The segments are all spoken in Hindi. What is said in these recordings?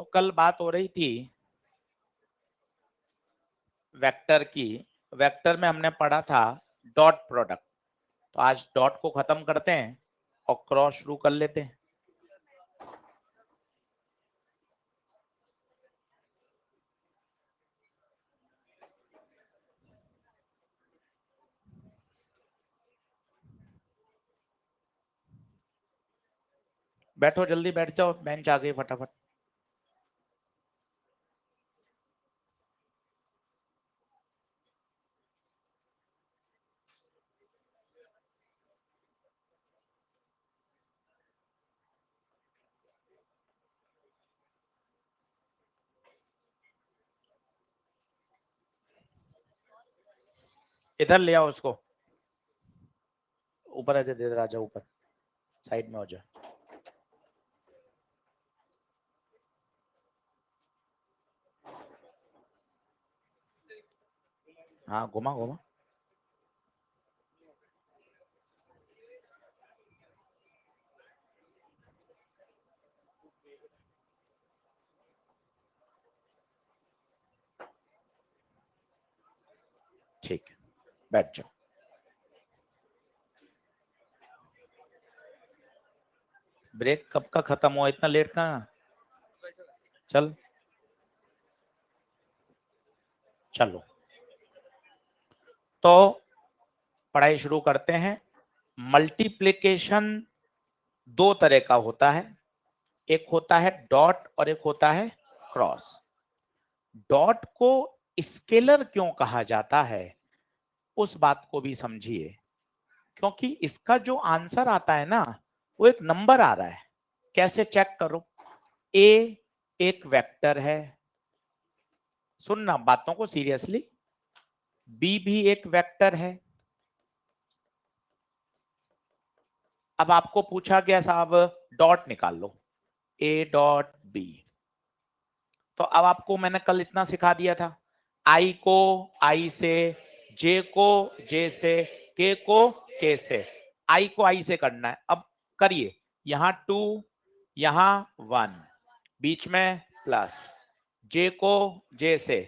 तो कल बात हो रही थी वेक्टर की। वेक्टर में हमने पढ़ा था डॉट प्रोडक्ट, तो आज डॉट को खत्म करते हैं और क्रॉस शुरू कर लेते हैं। बैठो, जल्दी बैठ जाओ, बेंच आ गई फटाफट। इधर ले आओ उसको, ऊपर आ जा, इधर आ जाओ, ऊपर साइड में हो जा। हाँ घुमा घुमा। ठीक है, बैठ जाओ। ब्रेक कब का खत्म हुआ, इतना लेट कहाँ? चल चलो, तो पढ़ाई शुरू करते हैं। मल्टीप्लिकेशन दो तरह का होता है, एक होता है डॉट और एक होता है क्रॉस। डॉट को स्केलर क्यों कहा जाता है उस बात को भी समझिए, क्योंकि इसका जो आंसर आता है ना वो एक नंबर आ रहा है। कैसे चेक करो? ए एक वेक्टर है, सुनना बातों को सीरियसली। बी भी एक वेक्टर है। अब आपको पूछा गया साहब डॉट निकाल लो, ए डॉट बी। तो अब आपको मैंने कल इतना सिखा दिया था, आई को आई से, जे को जे से, के को के से। आई को आई से करना है, अब करिए। यहां 2, यहां 1, बीच में प्लस, जे को जे से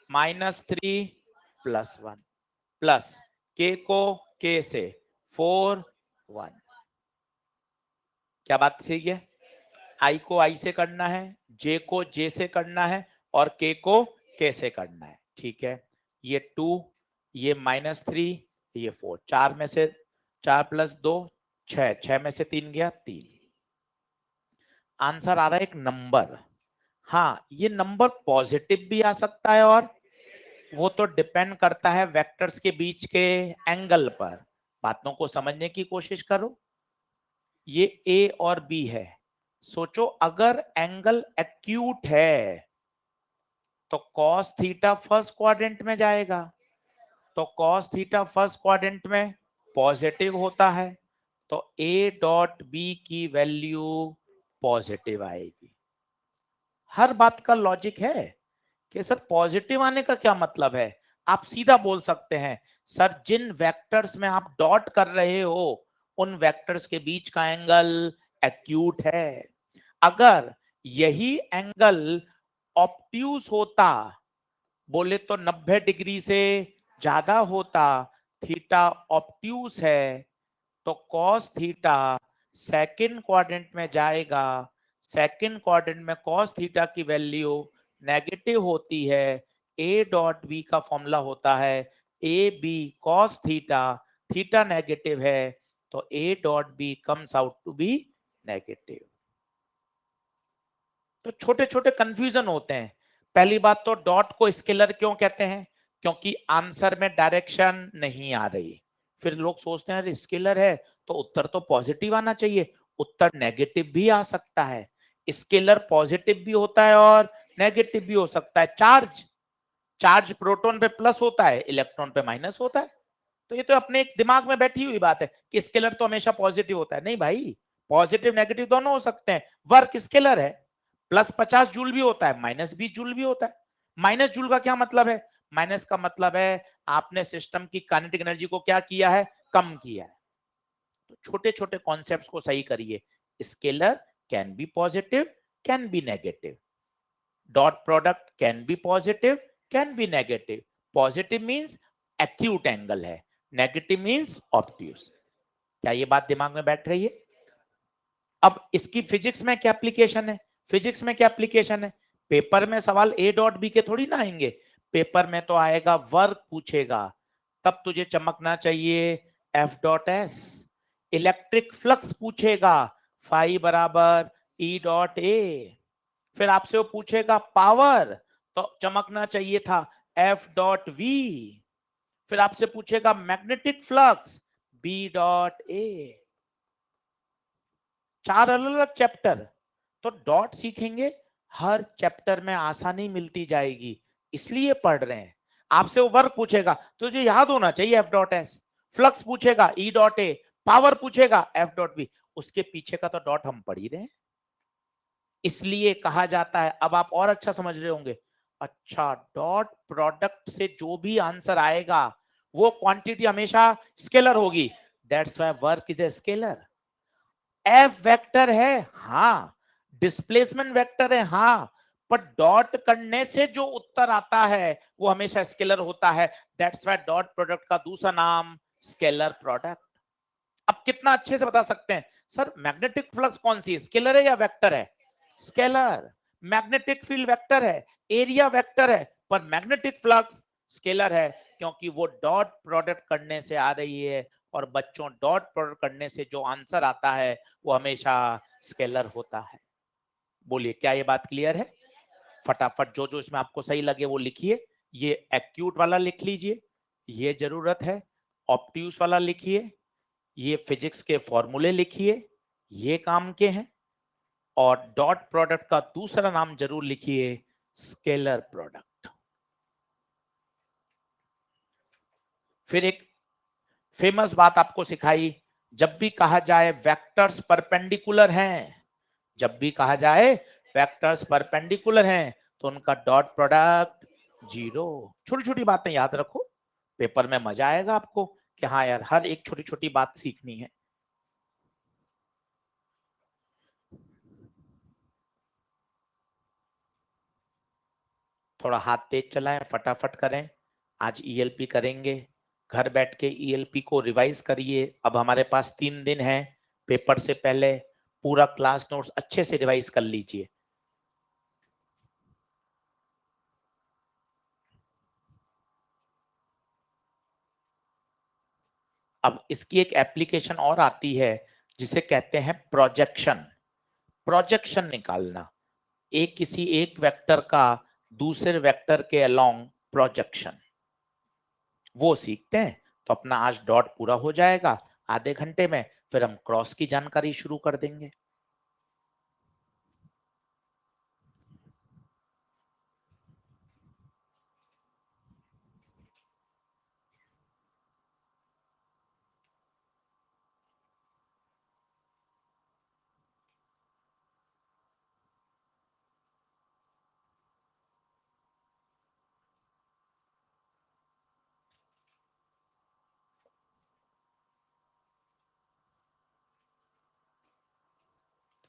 -3 +1, प्लस के को के से 4 1। क्या बात ठीक है? आई को आई से करना है, जे को जे से करना है और के को के से करना है। ठीक है, ये 2, ये -3, ये 4, 4 में से 4 + 2 6, 6 में से 3 गया 3। आंसर आ रहा है एक नंबर। हाँ, ये नंबर पॉजिटिव भी आ सकता है और वो तो डिपेंड करता है वेक्टर्स के बीच के एंगल पर। बातों को समझने की कोशिश करो। ये ए और बी है, सोचो अगर एंगल एक्यूट है तो cos थीटा फर्स्ट क्वाड्रेंट में जाएगा, तो cos थीटा फर्स्ट क्वाड्रेंट में पॉजिटिव होता है, तो ए डॉट बी की वैल्यू पॉजिटिव आएगी। हर बात का लॉजिक है कि सर पॉजिटिव आने का क्या मतलब है। आप सीधा बोल सकते हैं सर जिन वेक्टर्स में आप डॉट कर रहे हो उन वेक्टर्स के बीच का एंगल एक्यूट है। अगर यही एंगल ऑब्ट्यूज होता, बोले तो 90 डिग्री से ज्यादा होता, थीटा ऑब्ट्यूज है, तो cos थीटा सेकंड क्वाड्रेंट में जाएगा। सेकंड क्वाड्रेंट में cos थीटा की वैल्यू नेगेटिव होती है। ए डॉट बी का फॉर्मूला होता है A B cos theta, theta negative है तो A dot B comes out to be negative. तो छोटे छोटे कंफ्यूजन होते हैं। पहली बात तो डॉट को स्केलर क्यों कहते हैं, क्योंकि आंसर में डायरेक्शन नहीं आ रही। फिर लोग सोचते हैं स्केलर है तो उत्तर तो पॉजिटिव आना चाहिए, उत्तर नेगेटिव भी आ सकता है। स्केलर पॉजिटिव भी होता है और नेगेटिव भी हो सकता है। चार्ज चार्ज प्रोटॉन पे प्लस होता है, इलेक्ट्रॉन पे माइनस होता है। तो ये तो अपने एक दिमाग में बैठी हुई बात है कि स्केलर तो हमेशा पॉजिटिव होता है। नहीं भाई, पॉजिटिव नेगेटिव दोनों हो सकते हैं। वर्क स्केलर है, +50 जूल भी होता है, -20 जूल भी होता है। माइनस जूल का क्या मतलब है? माइनस का मतलब है आपने सिस्टम की काइनेटिक एनर्जी को क्या किया है, कम किया है। तो छोटे छोटे कॉन्सेप्ट्स को सही करिए। Scalar can be positive, can be negative. Dot product can be positive, can be negative. Positive means acute angle है, negative means obtuse. क्या ये बात दिमाग में बैठ रही है? अब इसकी फिजिक्स में क्या एप्लीकेशन है? फिजिक्स में क्या एप्लीकेशन है? पेपर में सवाल ए डॉट बी के थोड़ी ना आएंगे, पेपर में तो आएगा वर्क पूछेगा, तब तुझे चमकना चाहिए F dot S. Electric flux पूछेगा, फाई बराबर ई डॉट ए। फिर आपसे वो पूछेगा पावर, तो चमकना चाहिए था एफ डॉट वी। फिर आपसे पूछेगा magnetic flux, B dot A. चार अलग अलग चैप्टर, तो डॉट सीखेंगे, हर चैप्टर में आसानी मिलती जाएगी, इसलिए पढ़ रहे हैं। आपसे वो वर्क पूछेगा तो तुझे याद होना चाहिए एफ डॉट एस, फ्लक्स पूछेगा ई डॉट ए, पावर पूछेगा एफ डॉट बी, उसके पीछे का तो डॉट हम पढ़ ही रहे हैं। इसलिए कहा जाता है, अब आप और अच्छा समझ रहे होंगे, अच्छा डॉट प्रोडक्ट से जो भी आंसर आएगा वो क्वांटिटी हमेशा स्केलर होगी, that's why work is a scalar. F vector है हाँ, डिस्प्लेसमेंट वेक्टर है हाँ, पर डॉट करने से जो उत्तर आता है वो हमेशा स्केलर होता है, दैट्स व्हाई डॉट प्रोडक्ट का दूसरा नाम स्केलर प्रोडक्ट। अब कितना अच्छे से बता सकते हैं सर, मैग्नेटिक फ्लक्स कौन सी है, स्केलर है या वेक्टर है? स्केलर। मैग्नेटिक फील्ड वेक्टर है, एरिया वेक्टर है, पर मैग्नेटिक फ्लक्स स्केलर है, क्योंकि वो डॉट प्रोडक्ट करने से आ रही है, और बच्चों डॉट प्रोडक्ट करने से जो आंसर आता है वो हमेशा स्केलर होता है। बोलिए क्या ये बात क्लियर है? फटाफट जो जो इसमें आपको सही लगे वो लिखिए। ये एक्यूट वाला लिख लीजिए, ये जरूरत है। ऑप्ट्यूस वाला लिखिए, ये फिजिक्स के फॉर्मूले लिखिए, ये काम के हैं। और डॉट प्रोडक्ट का दूसरा नाम जरूर लिखिए, स्केलर प्रोडक्ट। फिर एक फेमस बात आपको सिखाई, जब भी कहा जाए वेक्टर्स परपेंडिकुलर हैं, जब भी कहा जाए वेक्टर्स परपेंडिकुलर हैं, तो उनका डॉट प्रोडक्ट जीरो। छोटी छोटी बातें याद रखो, पेपर में मजा आएगा आपको कि हाँ यार हर एक छोटी छोटी बात सीखनी है। थोड़ा हाथ तेज चलाएं, फटाफट करें। आज ईएलपी करेंगे, घर बैठ के ईएलपी को रिवाइज करिए। अब हमारे पास 3 दिन है, पेपर से पहले पूरा क्लास नोट्स अच्छे से रिवाइज कर लीजिए। अब इसकी एक एप्लीकेशन और आती है जिसे कहते हैं प्रोजेक्शन। प्रोजेक्शन निकालना, एक किसी एक वेक्टर का दूसरे वेक्टर के अलोंग प्रोजेक्शन, वो सीखते हैं। तो अपना आज डॉट पूरा हो जाएगा आधे घंटे में, फिर हम क्रॉस की जानकारी शुरू कर देंगे।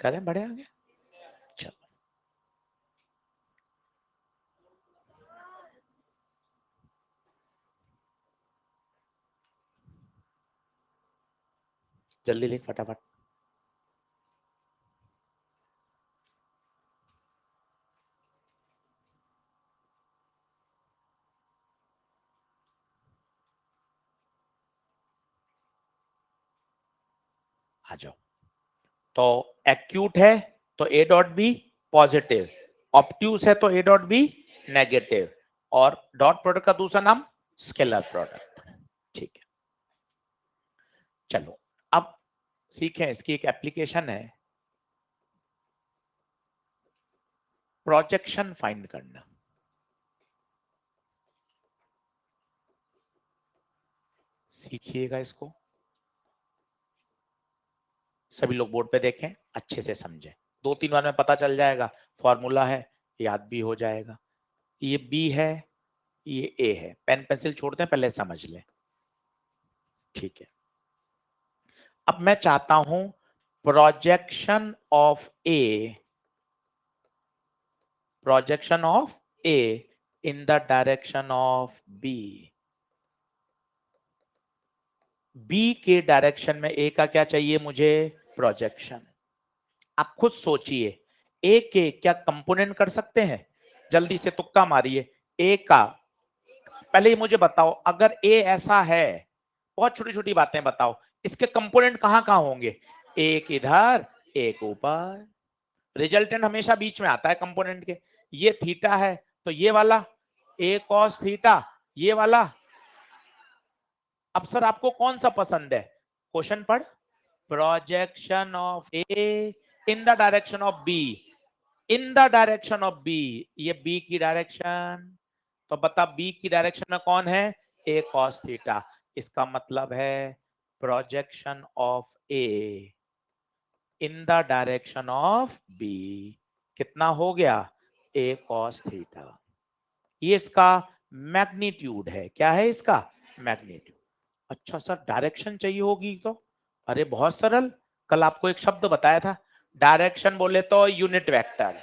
करें, बढ़े आगे। चलो जल्दी लिख फटाफट। आ जाओ। तो एक्यूट है तो A dot B positive, obtuse है तो ए डॉट बी नेगेटिव, और डॉट प्रोडक्ट का दूसरा नाम स्केलर प्रोडक्ट। ठीक है, चलो अब सीखें, इसकी एक एप्लीकेशन है प्रोजेक्शन फाइंड करना। सीखिएगा इसको, सभी लोग बोर्ड पे देखें, अच्छे से समझें, 2-3 बार में पता चल जाएगा, फॉर्मूला है, याद भी हो जाएगा। ये बी है, ये ए है, पेन पेंसिल छोड़ दें, पहले समझ लें। ठीक है, अब मैं चाहता हूं projection of A projection of A in the direction of B, B के डायरेक्शन में ए का क्या चाहिए मुझे, प्रोजेक्शन। आप खुद सोचिए, ए के क्या कंपोनेंट कर सकते हैं, जल्दी से तुक्का मारिए। ए का पहले ही मुझे बताओ, अगर ए ऐसा है, बहुत छोटी छोटी बातें बताओ, इसके कंपोनेंट कहां कहां होंगे, एक इधर एक ऊपर, रिजल्टेंट हमेशा बीच में आता है कंपोनेंट के। ये थीटा है तो ये वाला ए कॉस थीटा, ये वाला। अब सर आपको कौन सा पसंद है, क्वेश्चन पढ़, projection of A in the direction of B, in the direction of B, ये बी की डायरेक्शन, तो बता बी की डायरेक्शन में कौन है, ए कॉस थीटा। इसका मतलब है projection of A in the direction of B कितना हो गया, ए कॉस थीटा। ये इसका मैग्नीट्यूड है, क्या है इसका मैग्नीट्यूड। अच्छा सर डायरेक्शन चाहिए होगी तो, अरे बहुत सरल, कल आपको एक शब्द बताया था, डायरेक्शन बोले तो यूनिट वेक्टर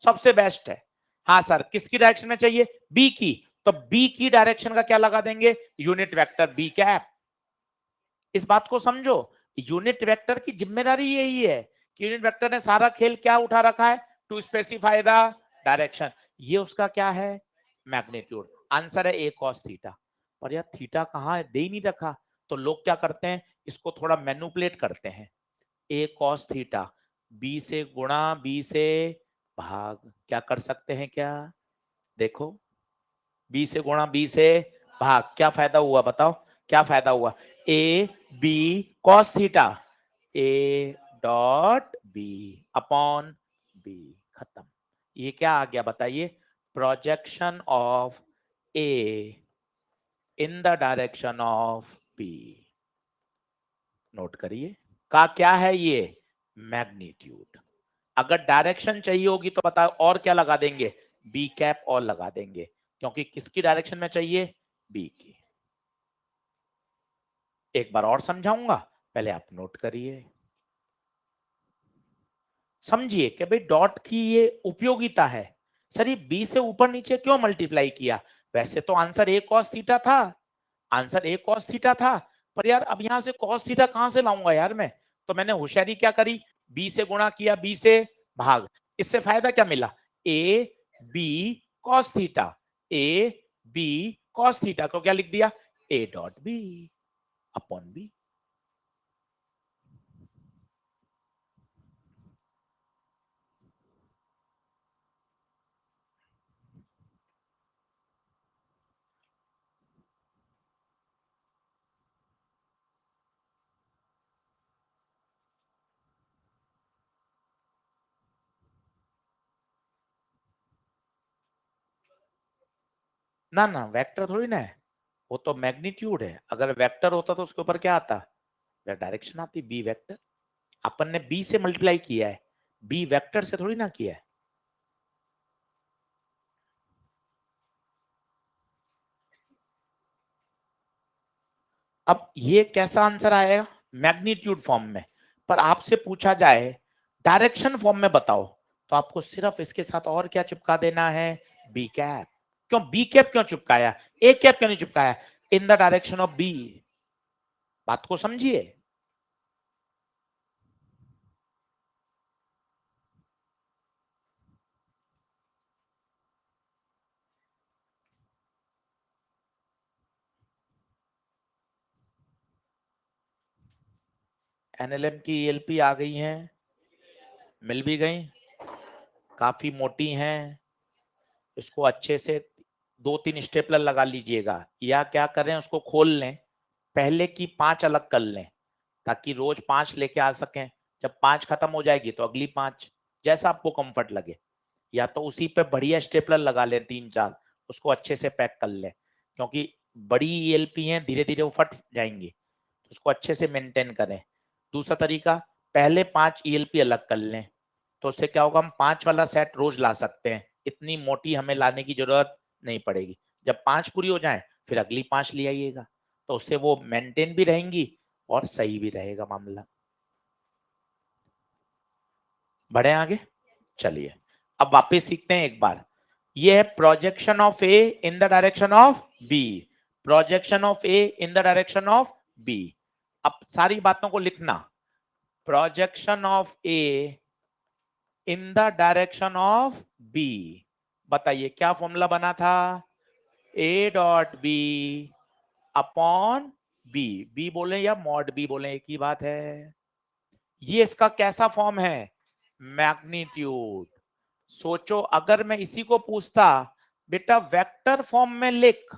सबसे बेस्ट है। हाँ सर किसकी डायरेक्शन में चाहिए, बी की, तो बी की डायरेक्शन का क्या लगा देंगे, यूनिट वेक्टर बी कैप। इस बात को समझो, यूनिट वेक्टर की जिम्मेदारी यही है कि यूनिट वेक्टर ने सारा खेल क्या उठा रखा है, टू स्पेसिफाई द डायरेक्शन, ये उसका क्या है मैग्नीट्यूड। आंसर है ए कॉस थीटा। पर यार थीटा कहाँ है, दे ही नहीं रखा, तो लोग क्या करते हैं, इसको थोड़ा मैनिपुलेट करते हैं। ए कॉस थीटा बी से गुणा बी से भाग, क्या कर सकते हैं क्या, देखो बी से गुणा बी से भाग, क्या फायदा हुआ बताओ, क्या फायदा हुआ, A B cos theta, A dot B upon B, खत्म। ये क्या आ गया बताइए, projection of A in the direction of B. Note करिए का क्या है ये मैग्नीट्यूड। अगर डायरेक्शन चाहिए होगी तो बताओ और क्या लगा देंगे, बी कैप और लगा देंगे, क्योंकि किसकी डायरेक्शन में चाहिए, बी की। एक बार और समझाऊंगा, पहले आप नोट करिए, समझिए कि भाई डॉट की ये उपयोगिता है। सर ये बी से ऊपर नीचे क्यों मल्टीप्लाई किया, वैसे तो आंसर ए कॉस थीटा था, आंसर ए कॉस थीटा था, पर यार अब यहां से कॉस थीटा कहां से लाऊंगा यार मैं, तो मैंने होशियारी क्या करी, बी से गुणा किया बी से भाग। इससे फायदा क्या मिला, A B cos theta, A B cos theta को क्या लिख दिया, A dot B upon B. ना ना वेक्टर थोड़ी ना है, वो तो मैग्नीट्यूड है, अगर वेक्टर होता तो उसके ऊपर क्या आता, डायरेक्शन आती, बी वेक्टर। अपन ने बी से मल्टीप्लाई किया है, बी वेक्टर से थोड़ी ना किया है। अब ये कैसा आंसर आएगा, मैग्नीट्यूड फॉर्म में, पर आपसे पूछा जाए डायरेक्शन फॉर्म में बताओ, तो आपको सिर्फ इसके साथ और क्या चिपका देना है, बी कैप। क्यों बी कैप क्यों चिपकाया, ए कैप क्यों नहीं चिपकाया, in the direction of B, बात को समझिए। एनएलएम की ईएलपी आ गई हैं, मिल भी गई, काफी मोटी हैं, इसको अच्छे से 2-3 स्टेपलर लगा लीजिएगा, या क्या करें उसको खोल लें, पहले की 5 अलग कर लें, ताकि रोज 5 लेके आ सकें, जब 5 खत्म हो जाएगी तो अगली 5, जैसा आपको कंफर्ट लगे। या तो उसी पे बढ़िया स्टेपलर लगा लें 3-4, उसको अच्छे से पैक कर लें, क्योंकि बड़ी ईएलपी हैं धीरे धीरे वो फट जाएंगी, तो उसको अच्छे से मेंटेन करें। दूसरा तरीका, पहले 5 ईएलपी अलग कर लें, तो उससे क्या होगा, हम 5 वाला सेट रोज ला सकते हैं, इतनी मोटी हमें लाने की जरूरत नहीं पड़ेगी। जब 5 पूरी हो जाए फिर अगली 5 ले आइएगा, तो उससे वो मेंटेन भी रहेंगी और सही भी रहेगा मामला। बढ़े आगे, चलिए अब वापस सीखते हैं एक बार। ये है projection of A in the direction of B, projection of A in the direction of B. अब सारी बातों को लिखना, projection of A in the direction of B. बताइए क्या फॉर्मूला बना था, A dot B upon B, B बोले या मॉड बी बोले एक ही बात है। ये इसका कैसा फॉर्म है, मैग्नीट्यूड। सोचो अगर मैं इसी को पूछता बेटा वेक्टर फॉर्म में लिख,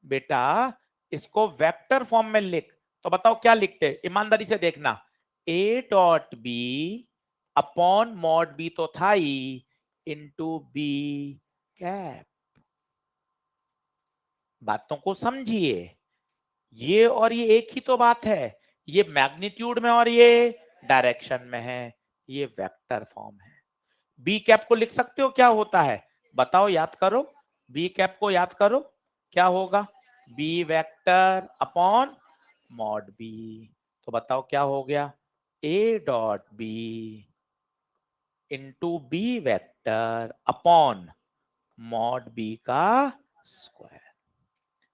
बेटा इसको वेक्टर फॉर्म में लिख, तो बताओ क्या लिखते, ईमानदारी से देखना, A dot B upon mod B तो था ही, इंटू बी कैप। बातों को समझिए, ये और ये एक ही तो बात है, ये मैग्नीट्यूड में और ये डायरेक्शन में है, ये वेक्टर फॉर्म है। बी कैप को लिख सकते हो क्या होता है, बताओ याद करो, बी कैप को याद करो, क्या होगा, B vector upon mod B. तो बताओ क्या हो गया, A dot B into B vector upon mod B का स्क्वायर।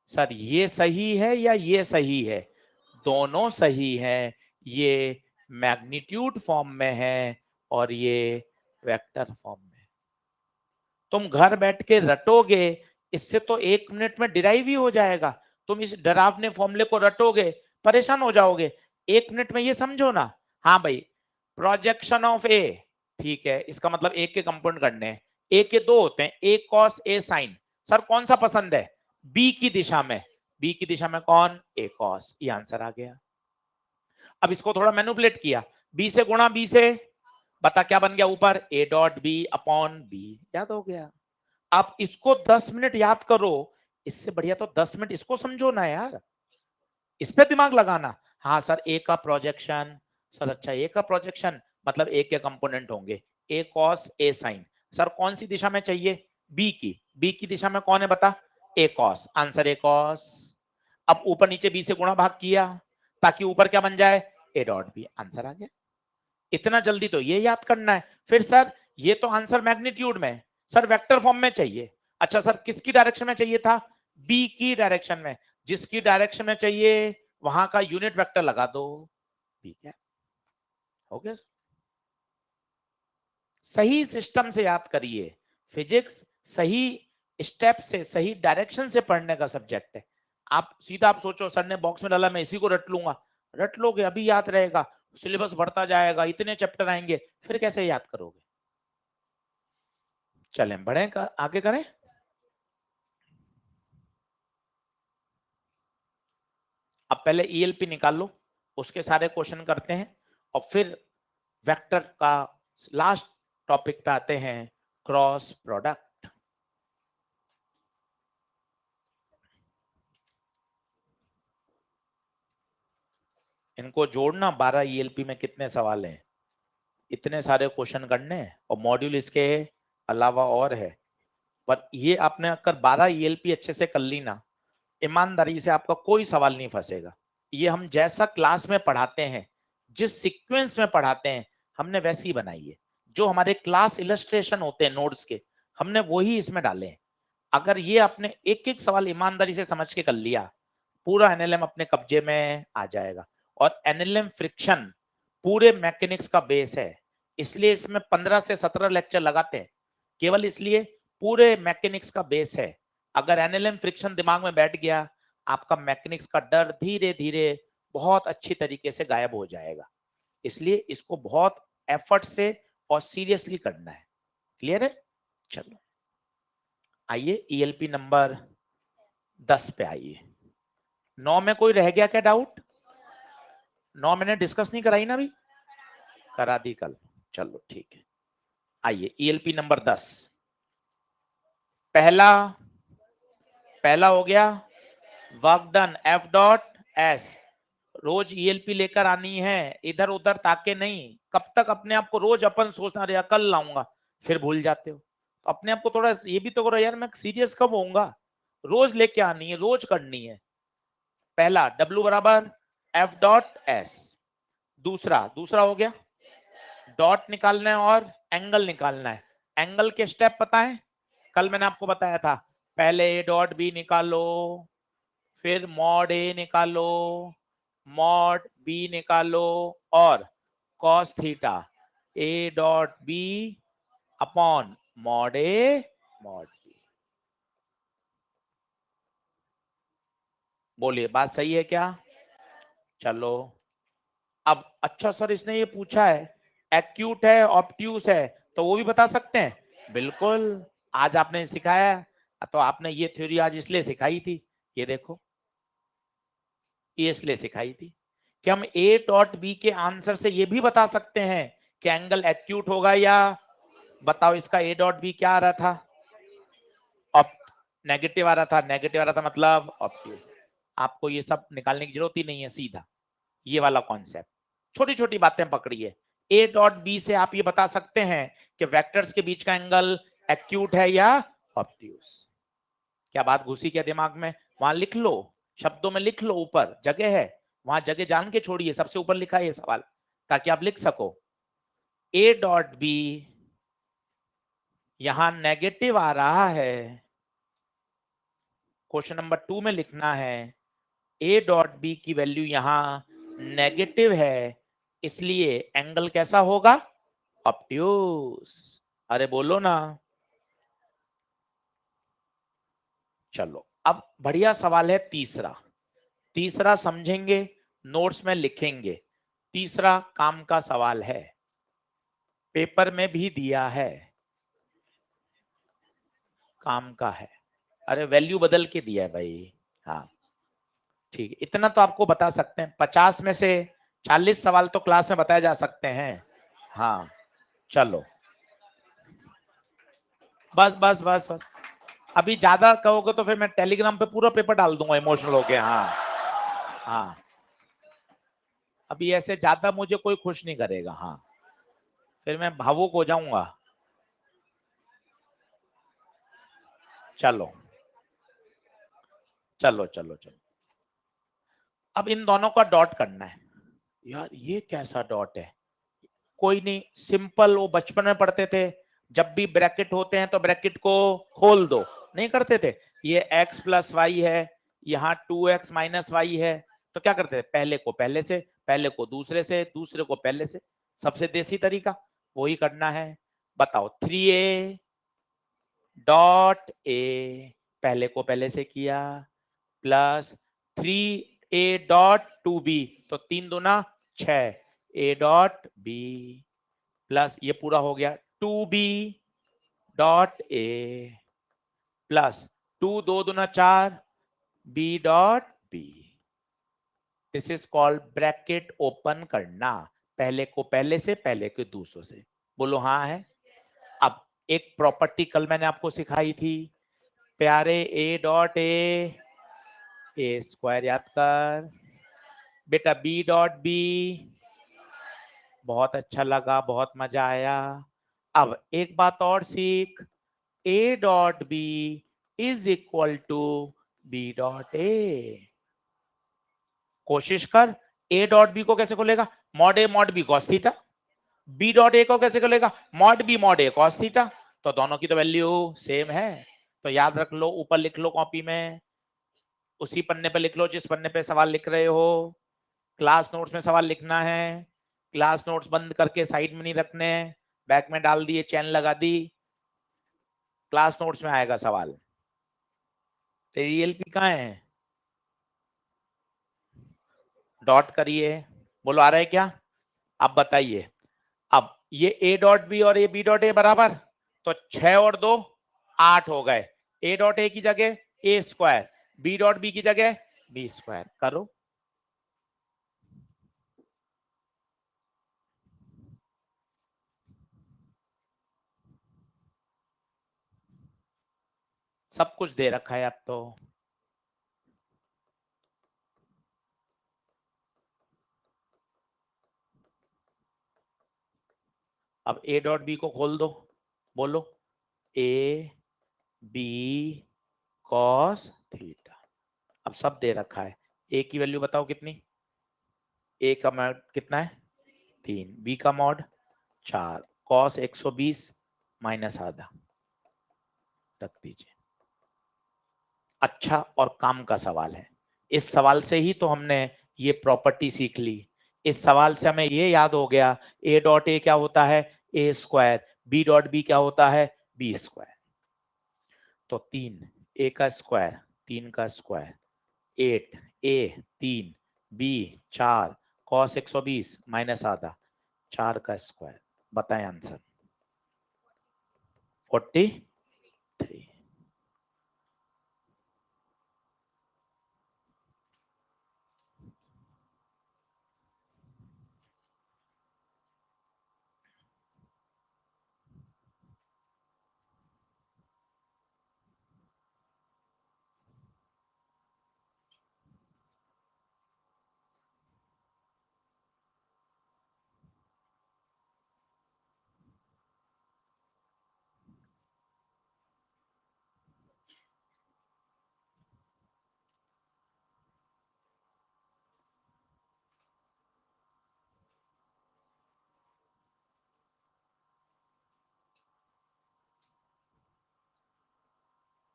सर ये सही है या ये सही है, दोनों सही है, ये मैग्नीट्यूड फॉर्म में है और ये वेक्टर फॉर्म में। तुम घर बैठ के रटोगे, इससे तो 1 मिनट में डिराइव ही हो जाएगा। तुम इस डरावने फॉर्मूले को रटोगे परेशान हो जाओगे, 1 मिनट में ये समझो ना। हाँ भाई, प्रोजेक्शन ऑफ ए, ठीक है, इसका मतलब ए के कंपोनेंट करने हैं, ए के दो होते हैं, ए कॉस ए साइन। सर कौन सा पसंद है, बी की दिशा में, बी की दिशा में कौन, ए कॉस, ये आंसर आ गया। अब इसको थोड़ा मैनिपुलेट किया, बी से गुणा बी से, बता क्या बन गया ऊपर, A dot B upon B, याद हो गया। आप इसको 10 मिनट याद करो, इससे बढ़िया तो 10 मिनट इसको समझो ना यार, इस पे दिमाग लगाना। हाँ सर ए का प्रोजेक्शन, सर अच्छा ए का प्रोजेक्शन मतलब ए के कंपोनेंट होंगे, ए कॉस ए साइन, सर कौन सी दिशा में चाहिए, बी की, बी की दिशा में कौन है बता, ए कॉस, आंसर ए कॉस। अब ऊपर नीचे बी से गुणा भाग किया ताकि ऊपर क्या बन जाए, ए डॉट बी, आंसर आ गया। इतना जल्दी तो ये याद करना है। फिर सर ये तो आंसर मैग्नीट्यूड में, सर वेक्टर फॉर्म में चाहिए, अच्छा सर किसकी डायरेक्शन में चाहिए था, बी की डायरेक्शन में, जिसकी डायरेक्शन में चाहिए वहां का यूनिट वेक्टर लगा दो, ठीक है, हो गया। सही सिस्टम से याद करिए, फिजिक्स सही स्टेप से सही डायरेक्शन से पढ़ने का सब्जेक्ट है। आप सीधा आप सोचो सर ने बॉक्स में डाला मैं इसी को रट लूंगा, रट लोगे अभी याद रहेगा, सिलेबस बढ़ता जाएगा, इतने चैप्टर आएंगे, फिर कैसे याद करोगे। चलें बढ़े आगे करें। अब पहले ईएलपी निकाल लो, उसके सारे क्वेश्चन करते हैं और फिर वेक्टर का लास्ट टॉपिक पे आते हैं, क्रॉस प्रोडक्ट। इनको जोड़ना, 12 ईएलपी में कितने सवाल हैं, इतने सारे क्वेश्चन करने हैं और मॉड्यूल इसके अलावा और है। पर ये आपने अगर 12 ईएलपी अच्छे से कर ली ना, ईमानदारी से आपका कोई सवाल नहीं फंसेगा। ये हम जैसा क्लास में पढ़ाते हैं, जिस सीक्वेंस में पढ़ाते हैं, हमने वैसी ही बनाई है। जो हमारे क्लास इलस्ट्रेशन होते हैं नोट्स के, हमने वही इसमें डाले हैं। अगर ये आपने एक एक सवाल ईमानदारी से समझ के कर लिया, पूरा एनएलएम अपने कब्जे में आ जाएगा। और एनएलएम फ्रिक्शन पूरे मैकेनिक्स का बेस है, इसलिए इसमें 15 से 17 लेक्चर लगाते हैं, केवल इसलिए पूरे मैकेनिक्स का बेस है। अगर एनएलएम फ्रिक्शन दिमाग में बैठ गया, आपका मैकेनिक्स का डर धीरे धीरे बहुत अच्छी तरीके से गायब हो जाएगा। इसलिए इसको बहुत एफर्ट से और सीरियसली करना है। क्लियर है, चलो आइए ईएलपी नंबर 10 पे आइए। 9 में कोई रह गया क्या डाउट, 9 मैंने डिस्कस नहीं कराई ना अभी, करा दी कल, चलो ठीक है। आइए ईएलपी नंबर 10, पहला पहला हो गया work done F dot S. रोज ईएलपी लेकर आनी है, इधर उधर ताके नहीं। कब तक अपने आप को रोज अपन सोचना रहा कल लाऊंगा, फिर भूल जाते हो। तो अपने आप को थोड़ा ये भी तो करो यार, मैं सीरियस कब होऊंगा, रोज लेके आनी है, रोज करनी है। पहला W बराबर एफ डॉट एस, दूसरा दूसरा हो गया डॉट निकालना है और एंगल निकालना है। एंगल के स्टेप पता है, कल मैंने आपको बताया था, पहले ए डॉट बी निकालो, फिर मॉड ए निकालो, मॉड बी निकालो, और cos theta A dot B upon mod A mod B. बोलिए बात सही है क्या? चलो अब, अच्छा सर इसने ये पूछा है एक्यूट है ऑब्ट्यूस है, तो वो भी बता सकते हैं? बिल्कुल, आज आपने सिखाया, तो आपने ये थ्योरी आज इसलिए सिखाई थी, ये देखो ये इसलिए सिखाई थी कि हम ए डॉट बी के आंसर से ये भी बता सकते हैं कि एंगल एक्यूट होगा या, बताओ इसका ए डॉट बी क्या आ रहा था? नेगेटिव आ रहा था, नेगेटिव आ रहा था मतलब ऑब्ट्यूस। आपको ये सब निकालने की जरूरत ही नहीं है, सीधा ये वाला कॉन्सेप्ट, छोटी छोटी बातें पकड़िए। ए डॉट बी से आप ये बता सकते हैं कि वेक्टर्स के बीच का एंगल एक्यूट है या ऑब्ट्यूस। क्या बात घुसी क्या दिमाग में? वहां लिख लो, शब्दों में लिख लो, ऊपर जगह है, वहां जगह जान के छोड़िए, सबसे ऊपर लिखा है ये सवाल, ताकि आप लिख सको। ए डॉट बी यहां नेगेटिव आ रहा है, क्वेश्चन नंबर 2 में लिखना है ए डॉट बी की वैल्यू यहां नेगेटिव है, इसलिए एंगल कैसा होगा? ऑब्ट्यूस। अरे बोलो ना। चलो अब बढ़िया सवाल है तीसरा, तीसरा समझेंगे, नोट्स में लिखेंगे। तीसरा काम का सवाल है, पेपर में भी दिया है, काम का है। अरे वैल्यू बदल के दिया है भाई। हाँ ठीक है, इतना तो आपको बता सकते हैं, 50 में से 40 सवाल तो क्लास में बताए जा सकते हैं। हाँ चलो, बस बस बस बस, अभी ज्यादा कहोगे तो फिर मैं टेलीग्राम पे पूरा पेपर डाल दूंगा इमोशनल होके। हाँ हाँ, अभी ऐसे ज्यादा मुझे कोई खुश नहीं करेगा। हाँ फिर मैं भावुक हो जाऊंगा। चलो चलो चलो चलो, अब इन दोनों का डॉट करना है। यार ये कैसा डॉट है? कोई नहीं, सिंपल, वो बचपन में पढ़ते थे, जब भी ब्रैकेट होते हैं तो ब्रैकेट को खोल दो, नहीं करते थे? ये x प्लस वाई है, यहाँ 2x माइनस वाई है, तो क्या करते थे? पहले को पहले से, पहले को दूसरे से, दूसरे को पहले से, सबसे देसी तरीका वही करना है। बताओ 3a डॉट ए, पहले को पहले से किया, प्लस 3a डॉट 2b, तो 3 दूना 6, a डॉट b, प्लस ये पूरा हो गया 2b डॉट ए, प्लस 2 2 दूना 4, b dot B. This is called bracket open करना, पहले को पहले से, पहले के दूसरों से। बोलो हाँ है। अब एक प्रॉपर्टी कल मैंने आपको सिखाई थी प्यारे, ए डॉट ए स्क्वायर याद कर बेटा, बी डॉट बी, बहुत अच्छा लगा, बहुत मजा आया। अब एक बात और सीख, A dot B is equal to B dot A. कोशिश कर, ए डॉट बी को कैसे खोलेगा? Mod A mod B cos theta. B dot A को कैसे खोलेगा? Mod B mod A cos theta. तो दोनों की तो वैल्यू सेम है, तो याद रख लो, ऊपर लिख लो कॉपी में, उसी पन्ने पे लिख लो जिस पन्ने पे सवाल लिख रहे हो। क्लास नोट्स में सवाल लिखना है, क्लास नोट्स बंद करके साइड में नहीं रखने, बैक में डाल दिए, चैन लगा दी, क्लास नोट्स में आएगा सवाल। तेरी एलपी कहाँ है? डॉट करिए, बोलो आ रहा है क्या? अब बताइए, अब ये ए डॉट बी और ये बी डॉट ए बराबर, तो 6 और 2 8 हो गए। ए डॉट ए की जगह ए स्क्वायर, बी डॉट बी की जगह बी स्क्वायर, करो। सब कुछ दे रखा है अब तो। अब ए डॉट बी को खोल दो, बोलो ए बी कॉस थीटा, अब सब दे रखा है। ए की वैल्यू बताओ कितनी? ए का मॉड कितना है? 3, बी का मॉड 4, कॉस 120 माइनस आधा, रख दीजिए। अच्छा और काम का सवाल है। इस सवाल से ही तो हमने ये प्रॉपर्टी सीख ली। इस सवाल से हमें ये याद हो गया ए डॉट ए क्या होता है, ए स्क्वायर, बी डॉट बी क्या होता है, बी स्क्वायर। तो 3 ए का स्क्वायर, 3 का स्क्वायर, 8 ए 3 बी 4 cos 120 माइनस आधा 4 का स्क्वायर। बताएं आंसर 43।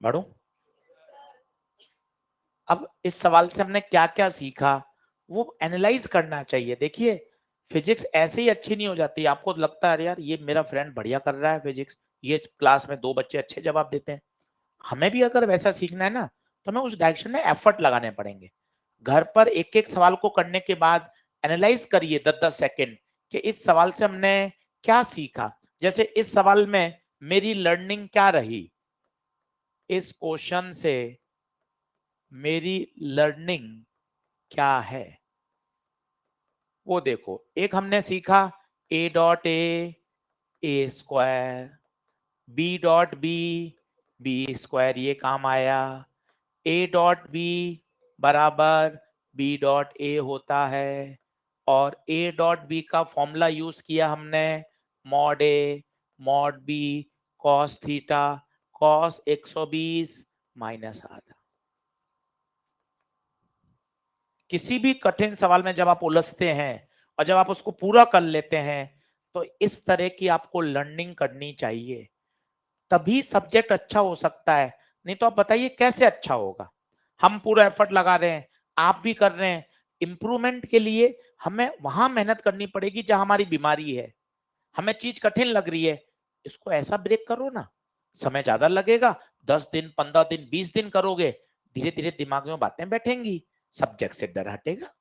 बढ़ो। अब इस सवाल से हमने क्या क्या सीखा वो एनालाइज करना चाहिए। देखिए फिजिक्स ऐसे ही अच्छी नहीं हो जाती। आपको लगता है यार ये मेरा फ्रेंड बढ़िया कर रहा है फिजिक्स, ये क्लास में 2 बच्चे अच्छे जवाब देते हैं, हमें भी अगर वैसा सीखना है ना तो हमें उस डायरेक्शन में एफर्ट लगाने पड़ेंगे। घर पर एक एक सवाल को करने के बाद एनालाइज करिए 10-10 सेकेंड कि इस सवाल से हमने क्या सीखा। जैसे इस सवाल में मेरी लर्निंग क्या रही, इस क्वेश्चन से मेरी लर्निंग क्या है वो देखो। एक हमने सीखा A dot A square, B dot B square, ये काम आया। ए डॉट बी बराबर बी डॉट ए होता है और ए डॉट बी का फॉर्मूला यूज किया हमने, mod A mod B cos theta cos 120 minus आधा। किसी भी कठिन सवाल में जब आप उलझते हैं और जब आप उसको पूरा कर लेते हैं तो इस तरह की आपको लर्निंग करनी चाहिए, तभी सब्जेक्ट अच्छा हो सकता है। नहीं तो आप बताइए कैसे अच्छा होगा। हम पूरा एफर्ट लगा रहे हैं, आप भी कर रहे हैं, इंप्रूवमेंट के लिए हमें वहां मेहनत करनी पड़ेगी जहां हमारी बीमारी है। हमें चीज कठिन लग रही है, इसको ऐसा ब्रेक करो ना, समय ज्यादा लगेगा, 10 दिन 15 दिन 20 दिन करोगे, धीरे धीरे दिमाग में बातें बैठेंगी, सब्जेक्ट से डर हटेगा।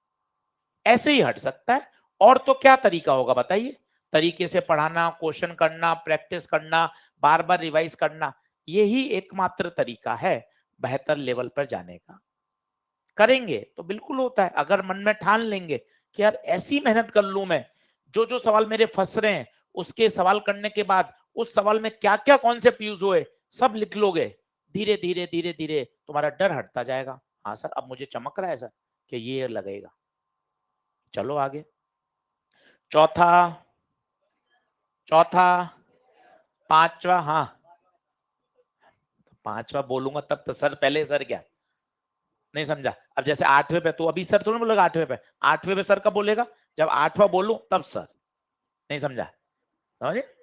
ऐसे ही हट सकता है। और तो क्या तरीका होगा बताइए, तरीके से पढ़ाना, क्वेश्चन करना, प्रैक्टिस करना, बार बार रिवाइज करना, यही एकमात्र तरीका है बेहतर लेवल पर जाने का। करेंगे तो बिल्कुल होता है। अगर मन में ठान लेंगे कि यार ऐसी मेहनत कर लूं मैं, जो जो सवाल मेरे फंस रहे हैं उसके सवाल करने के बाद उस सवाल में क्या क्या कॉन्सेप्ट यूज हुए सब लिख लोगे, धीरे धीरे धीरे धीरे तुम्हारा डर हटता जाएगा। हाँ सर अब मुझे चमक रहा है सर कि ये लगेगा। चलो आगे। चौथा, चौथा, पांचवा, हाँ पांचवा बोलूंगा तब तो सर, पहले सर क्या, नहीं समझा। अब जैसे 8वें पे तो अभी सर थोड़ा बोलेगा 8वें पे, 8वें पे सर कब बोलेगा, जब 8वां बोलूं तब सर। नहीं समझा, समझे।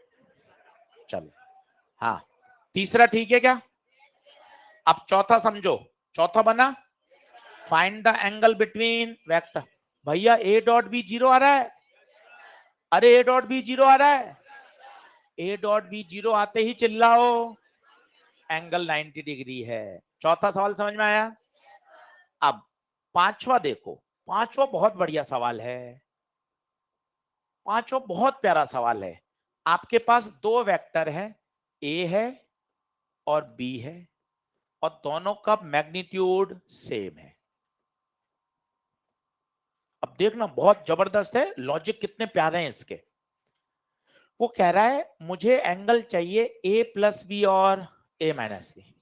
चलो हाँ, तीसरा ठीक है क्या। अब चौथा समझो, चौथा बना find the angle between vector. भैया ए डॉट बी जीरो आ रहा है, अरे ए डॉट बी जीरो आ रहा है, ए डॉट बी जीरो आते ही चिल्लाओ, एंगल 90 डिग्री है। चौथा सवाल समझ में आया। अब पांचवा देखो, पांचवा बहुत बढ़िया सवाल है, पांचवा बहुत प्यारा सवाल है। आपके पास दो वेक्टर है, ए है और बी है और दोनों का मैग्नीट्यूड सेम है। अब देखना बहुत जबरदस्त है, लॉजिक कितने प्यारे हैं इसके। वो कह रहा है मुझे एंगल चाहिए ए प्लस बी और ए माइनस बी।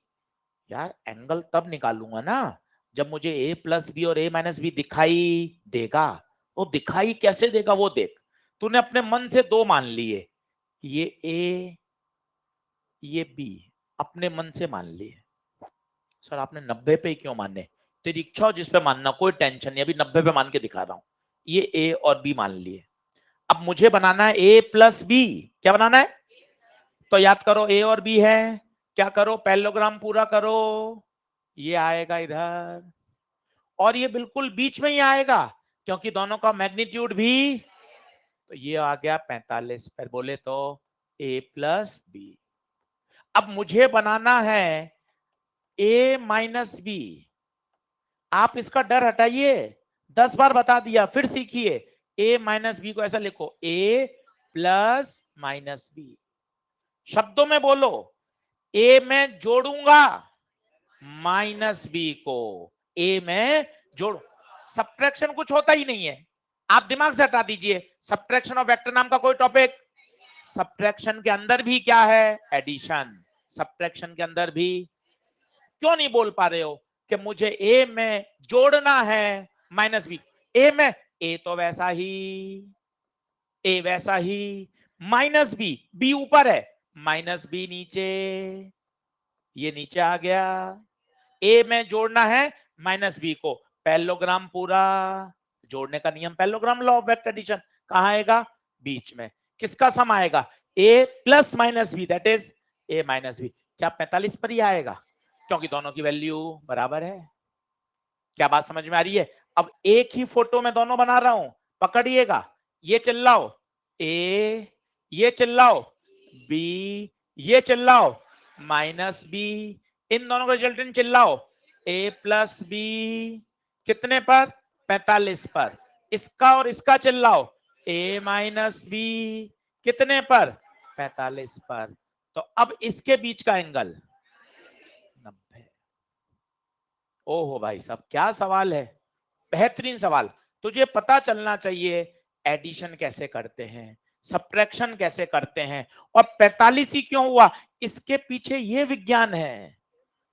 यार एंगल तब निकालूंगा ना जब मुझे ए प्लस बी और ए माइनस बी दिखाई देगा। वो दिखाई कैसे देगा वो देख, तूने अपने मन से दो मान लिए, ये ए ये बी, अपने मन से मान लिए। सर आपने 90 पे क्यों माने, तेरी इच्छा हो जिस पे मानना, कोई टेंशन नहीं, अभी 90 पे मान के दिखा रहा हूं। ये ए और बी मान लिए। अब मुझे बनाना है ए प्लस बी, क्या बनाना है, तो याद करो ए और बी है, क्या करो, पैरेललोग्राम पूरा करो, ये आएगा इधर और ये बिल्कुल बीच में ही आएगा क्योंकि दोनों का मैग्नीट्यूड भी, तो ये आ गया 45 पर, बोले तो a प्लस बी। अब मुझे बनाना है a माइनस बी। आप इसका डर हटाइए, 10 बार बता दिया, फिर सीखिए। a माइनस बी को ऐसा लिखो, a प्लस माइनस बी। शब्दों में बोलो, a में जोड़ूंगा माइनस बी को, a में जोड़, सब्ट्रैक्शन कुछ होता ही नहीं है, आप दिमाग से हटा दीजिए। सब्ट्रैक्शन ऑफ वेक्टर नाम का कोई टॉपिक, सब्ट्रैक्शन के अंदर भी क्या है, एडिशन। सब्ट्रैक्शन के अंदर भी क्यों नहीं बोल पा रहे हो कि मुझे a में जोड़ना है माइनस बी, a में a तो वैसा ही, a वैसा ही, माइनस बी, b ऊपर है, माइनस बी नीचे, ये नीचे आ गया। a में जोड़ना है माइनस बी को, पैरेललोग्राम पूरा, जोड़ने का नियम parallelogram law of vector addition, कहां आएगा, बीच में। किसका सम आएगा, a plus minus B, that is a minus B. क्या 45 पर ही आएगा, क्योंकि दोनों की वैल्यू बराबर है। क्या बात समझ में आ रही है। अब एक ही फोटो में दोनों बना रहा हूं, पकड़िएगा, ये चिल्लाओ a, ये चिल्लाओ b, ये चिल्लाओ माइनस b, इन दोनों का रिजल्टेंट चिल्लाओ a प्लस बी, कितने पर, 45 पर। इसका और इसका चिल्लाओ a माइनस बी, कितने पर, 45 पर। तो अब इसके बीच का एंगल 90। ओहो भाई साहब, क्या सवाल है, बेहतरीन सवाल। तुझे पता चलना चाहिए एडिशन कैसे करते हैं, सब्ट्रैक्शन कैसे करते हैं, और 45 ही क्यों हुआ, इसके पीछे ये विज्ञान है।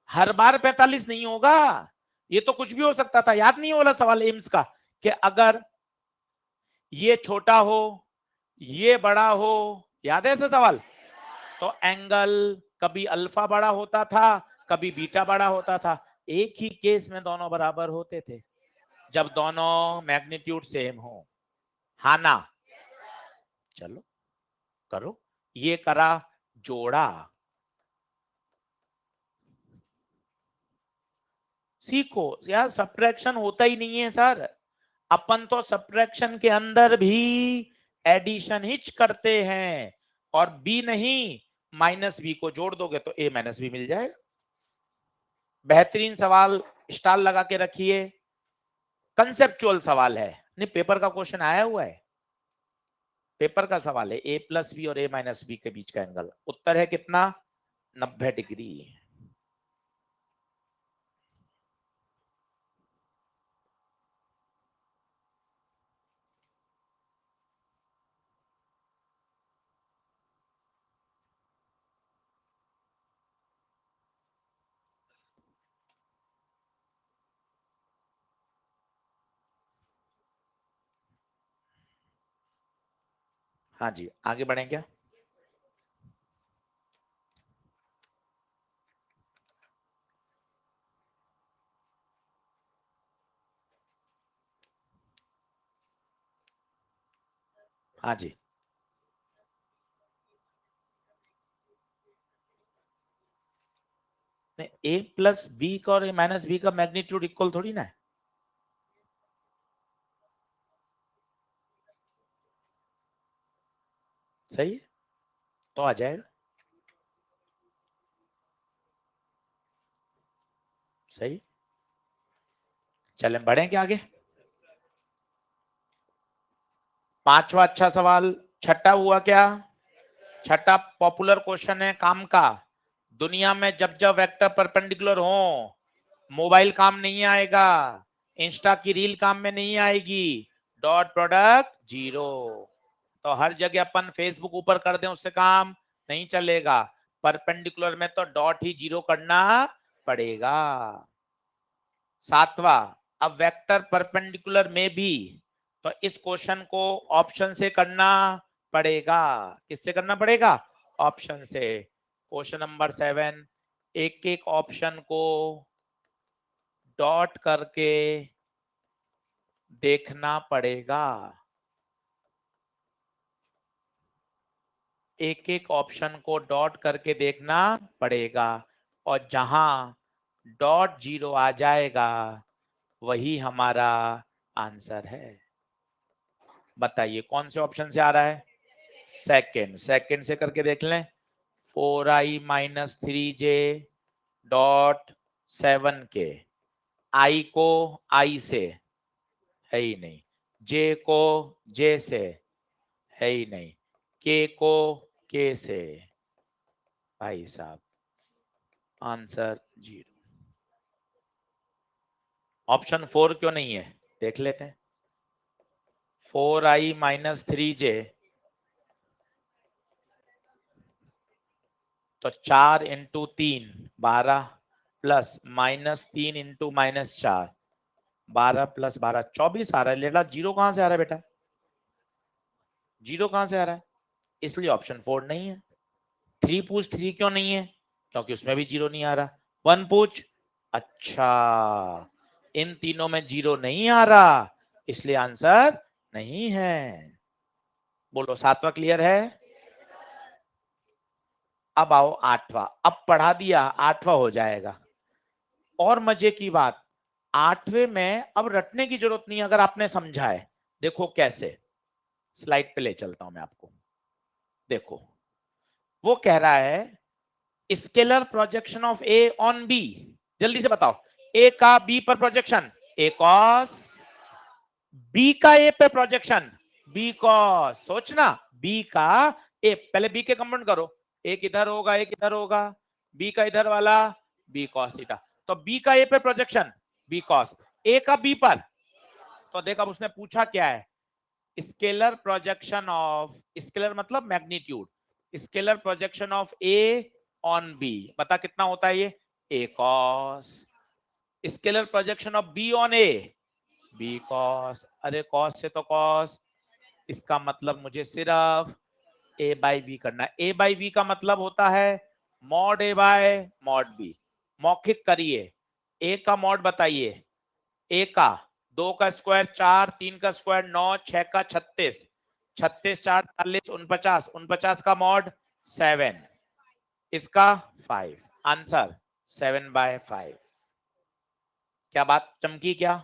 हर बार 45 नहीं होगा, ये तो कुछ भी हो सकता था। याद नहीं वाला सवाल एम्स का, कि अगर ये छोटा हो, ये बड़ा हो, याद है ऐसा सवाल, तो एंगल कभी अल्फा बड़ा होता था, कभी बीटा बड़ा होता था। एक ही केस में दोनों बराबर होते थे, जब दोनों मैग्नीट्यूड सेम हो। हाँ ना, चलो करो, ये करा, जोड़ा, सीखो यार। सब्ट्रैक्शन होता ही नहीं है सर, अपन तो सब्ट्रैक्शन के अंदर भी एडिशन ही करते हैं, और बी नहीं माइनस बी को जोड़ दोगे तो ए माइनस बी मिल जाएगा। बेहतरीन सवाल, स्टार लगा के रखिए, कंसेप्चुअल सवाल है, नहीं पेपर का क्वेश्चन आया हुआ है, पेपर का सवाल है, ए प्लस बी और ए माइनस बी के बीच का एंगल, उत्तर है कितना, 90 डिग्री। हाँ जी, आगे बढ़े क्या, हाँ जी, ए प्लस बी का और ए माइनस बी का मैग्नीट्यूड इक्वल थोड़ी ना है, सही है, तो आ जाएगा, सही। चलें बढ़े क्या आगे, पांचवा अच्छा सवाल, छठा हुआ क्या, छठा पॉपुलर क्वेश्चन है काम का। दुनिया में जब जब वेक्टर परपेंडिकुलर हो, मोबाइल काम नहीं आएगा, इंस्टा की रील काम में नहीं आएगी, डॉट प्रोडक्ट जीरो। तो हर जगह अपन फेसबुक ऊपर कर दें उससे काम नहीं चलेगा, परपेंडिकुलर में तो डॉट ही जीरो करना पड़ेगा। सातवां, अब वेक्टर परपेंडिकुलर में भी, तो इस क्वेश्चन को ऑप्शन से करना पड़ेगा, किससे करना पड़ेगा, ऑप्शन से। क्वेश्चन नंबर 7, एक एक ऑप्शन को डॉट करके देखना पड़ेगा। एक एक ऑप्शन को डॉट करके देखना पड़ेगा, और जहां डॉट 0 आ जाएगा वही हमारा आंसर है। बताइए कौन से ऑप्शन से आ रहा है? सेकंड से करके देख लें। 4i minus 3j dot 7k। आई को आई से है ही नहीं, जे को जे से है ही नहीं, के को के से। भाई साहब आंसर 0। ऑप्शन 4 क्यों नहीं है देख लेते हैं। 4i माइनस 3j, तो 4 into 3 12 plus minus 3 into minus 4 12 plus 12 24 आ रहा है। लेला 0 कहां से आ रहा है बेटा? 0 कहां से आ रहा है? इसलिए ऑप्शन 4 नहीं है। 3 पूछ, 3 क्यों नहीं है? क्योंकि उसमें भी 0 नहीं आ रहा। 1 पूछ, अच्छा इन तीनों में 0 नहीं आ रहा, इसलिए आंसर नहीं है। बोलो 7वां क्लियर है? अब आओ 8वां। अब पढ़ा दिया 8वां हो जाएगा। और मजे की बात, 8वें में अब रटने की जरूरत नहीं अगर आपने समझा है। देखो कैसे, स्लाइड पे ले चलता हूं मैं आपको। देखो वो कह रहा है scalar projection of A on B. जल्दी से बताओ, ए का बी पर प्रोजेक्शन ए कॉस, बी का ए पे प्रोजेक्शन बी कॉस। सोचना, बी का ए, पहले बी के कंपाउंड करो, एक इधर होगा एक इधर होगा, बी का इधर वाला बी कॉस थीटा। तो बी का ए पे प्रोजेक्शन बी कॉस, ए का बी पर। तो देख अब उसने पूछा क्या है, स्केलर प्रोजेक्शन ऑफ, स्केलर मतलब magnitude, scalar projection of A on B. बता कितना होता है ये? A cos. Scalar projection of B on A B cos. अरे कॉस से तो कॉस, इसका मतलब मुझे सिर्फ ए बाई बी करना है। ए बाई बी का मतलब होता है mod A by mod B. मौखिक करिए, ए का मॉड बताइए। ए का 2 का स्क्वायर 4, 3 का स्क्वायर 9, 6 का 36, 36 4 40 49, 49 का मॉड 7, इसका 5। आंसर 7/5। क्या बात चमकी क्या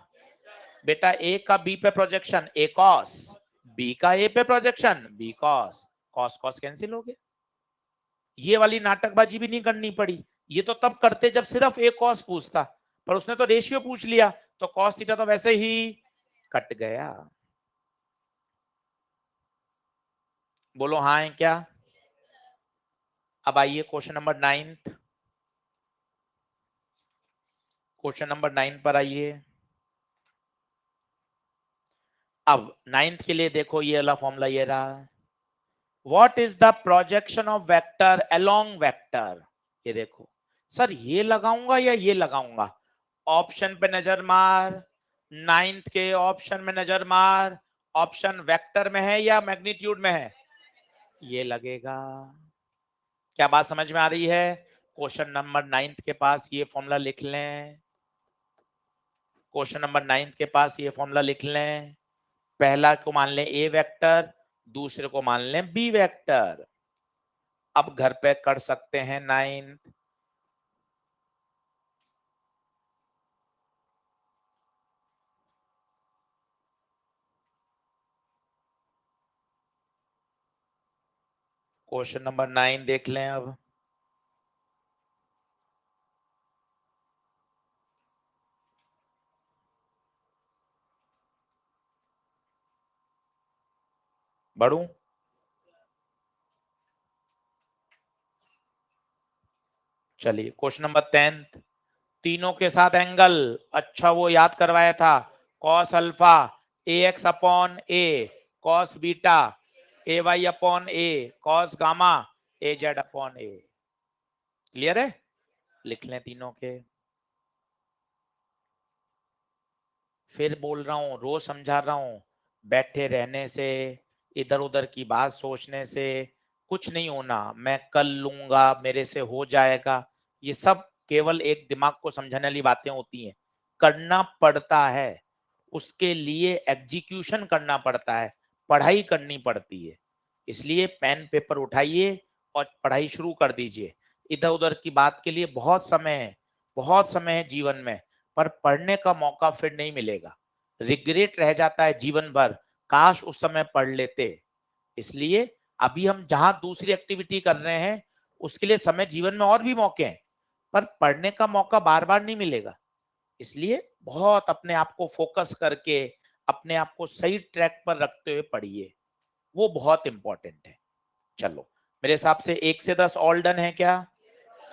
बेटा? ए का बी पे प्रोजेक्शन ए कॉस, बी का ए पे projection B cos, cos cos cancel हो गया। ये वाली नाटकबाजी भी नहीं करनी पड़ी। ये तो तब करते जब सिर्फ ए कॉस पूछता, पर उसने तो रेशियो पूछ लिया, तो कॉस थीटा तो वैसे ही कट गया। बोलो हाँ है क्या? अब आइए क्वेश्चन नंबर 9, क्वेश्चन नंबर 9 पर आइए। अब 9th के लिए देखो ये वाला फॉर्मूला ये रहा, what is the projection of vector along vector. ये देखो सर ये लगाऊंगा या ये लगाऊंगा? ऑप्शन पे नजर मार, 9th के ऑप्शन में नजर मार, ऑप्शन वेक्टर में है या मैग्नीट्यूड में है? ये लगेगा। क्या बात समझ में आ रही है? क्वेश्चन नंबर 9th के पास ये फॉर्मूला लिख लें, क्वेश्चन नंबर 9th के पास ये फॉर्मूला लिख लें। पहला को मान लें ए वेक्टर, दूसरे को मान लें बी वेक्टर। अब घर पे कर सकते हैं 9th। क्वेश्चन नंबर 9 देख लें अब। बढ़ू? चलिए क्वेश्चन नंबर 10, तीनों के साथ एंगल। अच्छा वो याद करवाया था, cos alpha A X upon A, cos beta A Y upon A, cos gamma A Z upon A. Clear है? लिख लें तीनों के। फिर बोल रहा हूं, रोज समझा रहा हूं, बैठे रहने से, इधर उधर की बात सोचने से कुछ नहीं होना। मैं कल लूंगा, मेरे से हो जाएगा, ये सब केवल एक दिमाग को समझाने वाली बातें होती हैं। करना पड़ता है, उसके लिए एग्जीक्यूशन करना पड़ता है, पढ़ाई करनी पड़ती है। इसलिए पेन पेपर उठाइए और पढ़ाई शुरू कर दीजिए। इधर उधर की बात के लिए बहुत समय है जीवन में, पर पढ़ने का मौका फिर नहीं मिलेगा। रिग्रेट रह जाता है जीवन भर, काश उस समय पढ़ लेते। इसलिए अभी हम जहां दूसरी एक्टिविटी कर रहे हैं उसके लिए समय जीवन में और भी मौके हैं, पर पढ़ने का मौका बार बार नहीं मिलेगा। इसलिए बहुत अपने आप को फोकस करके अपने आप को सही ट्रैक पर रखते हुए पढ़िए, वो बहुत इंपॉर्टेंट है। चलो, मेरे हिसाब से 1 से 10 ऑल डन है क्या?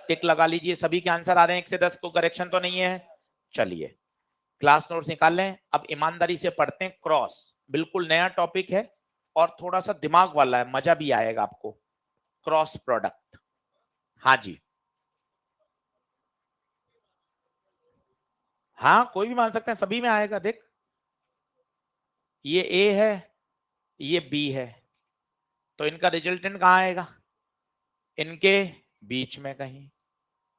टिक लगा लीजिए, सभी के आंसर आ रहे हैं 1 से 10, को करेक्शन तो नहीं है। चलिए क्लास नोट्स निकाल लें। अब ईमानदारी से पढ़ते हैं क्रॉस, बिल्कुल नया टॉपिक है और थोड़ा सा दिमाग वाला है, मजा भी आएगा आपको। क्रॉस प्रोडक्ट, हाँ जी, हाँ कोई भी मान सकते हैं, सभी में आएगा। देख, ये ए है, ये बी है, तो इनका रिजल्टेंट कहाँ आएगा? इनके बीच में कहीं,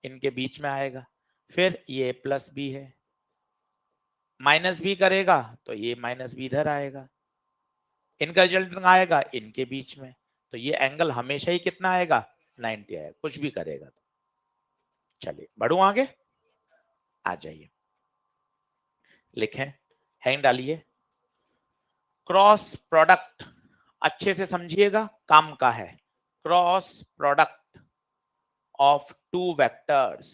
इनके बीच में आएगा। फिर ये प्लस बी है, माइनस बी करेगा तो ये माइनस बी इधर आएगा। इनका रिजल्टेंट आएगा इनके बीच में, तो ये एंगल हमेशा ही कितना आएगा? 90 आएगा, कुछ भी करेगा तो। चलिए बढ़ू आगे, आ जाइए, लिखें, हैंग डालिए। क्रॉस प्रोडक्ट अच्छे से समझिएगा, काम का है। Cross product of two vectors,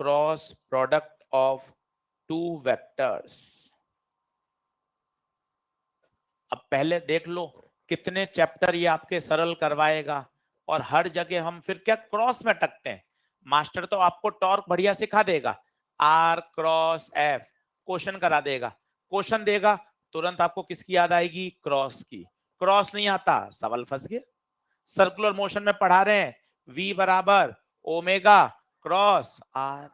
cross product of two vectors. अब पहले देख लो कितने चैप्टर ये आपके सरल करवाएगा, और हर जगह हम फिर क्या क्रॉस में टकते हैं। मास्टर तो आपको टॉर्क बढ़िया सिखा देगा, आर क्रॉस एफ क्वेश्चन करा देगा, क्वेश्चन देगा तुरंत आपको किसकी याद आएगी? क्रॉस की। क्रॉस नहीं आता, सवाल फंस गया। सर्कुलर मोशन में पढ़ा रहे हैं, v बराबर ओमेगा क्रॉस आर,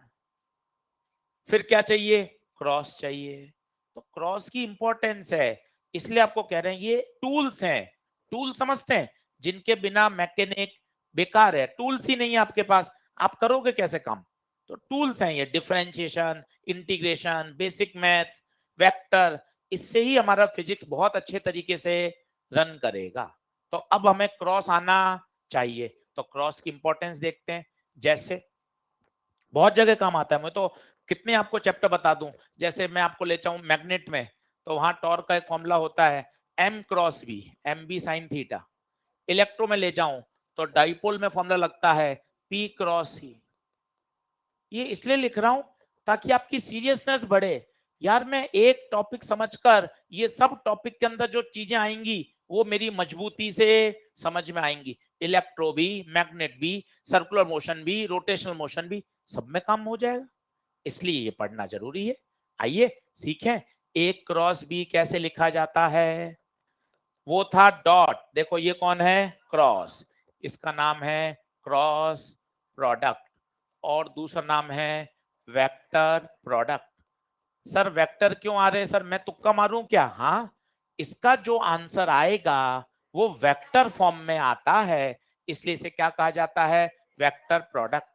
फिर क्या चाहिए? क्रॉस चाहिए। तो क्रॉस की इंपॉर्टेंस है, इसलिए आपको कह रहे हैं ये टूल्स हैं। टूल समझते हैं, जिनके बिना मैकेनिक बेकार है। टूल्स ही नहीं है आपके पास, आप करोगे कैसे काम? तो टूल्स हैं ये, differentiation, integration, basic maths, vector, इससे ही हमारा फिजिक्स बहुत अच्छे तरीके से रन करेगा। तो अब हमें क्रॉस आना चाहिए। तो क्रॉस की इंपॉर्टेंस देखते हैं। जैसे बहुत जगह काम आता है, मैं तो कितने आपको चैप्टर बता दूं। जैसे मैं आपको ले जाऊं मैग्नेट में, तो वहां टॉर्क का एक फॉर्मूला होता है M cross B, M B sine theta. Electro में ले जाऊं तो डाइपोल में फॉर्मूला लगता है पी क्रॉस ही। ये इसलिए लिख रहा हूं ताकि आपकी सीरियसनेस बढ़े। यार मैं एक टॉपिक समझकर ये सब टॉपिक के अंदर जो चीजें आएंगी वो मेरी मजबूती से समझ में आएंगी। इलेक्ट्रो भी, मैग्नेट भी, सर्कुलर मोशन भी, रोटेशनल मोशन भी, सब में काम हो जाएगा। इसलिए ये पढ़ना जरूरी है। आइए सीखें ए क्रॉस बी कैसे लिखा जाता है। वो था डॉट, देखो ये कौन है? क्रॉस, इसका नाम है क्रॉस प्रोडक्ट, और दूसरा नाम है वेक्टर प्रोडक्ट। सर वेक्टर क्यों आ रहे हैं? सर मैं तुक्का मारूं क्या? हाँ, इसका जो आंसर आएगा वो वेक्टर फॉर्म में आता है, इसलिए इसे क्या कहा जाता है? Vector product.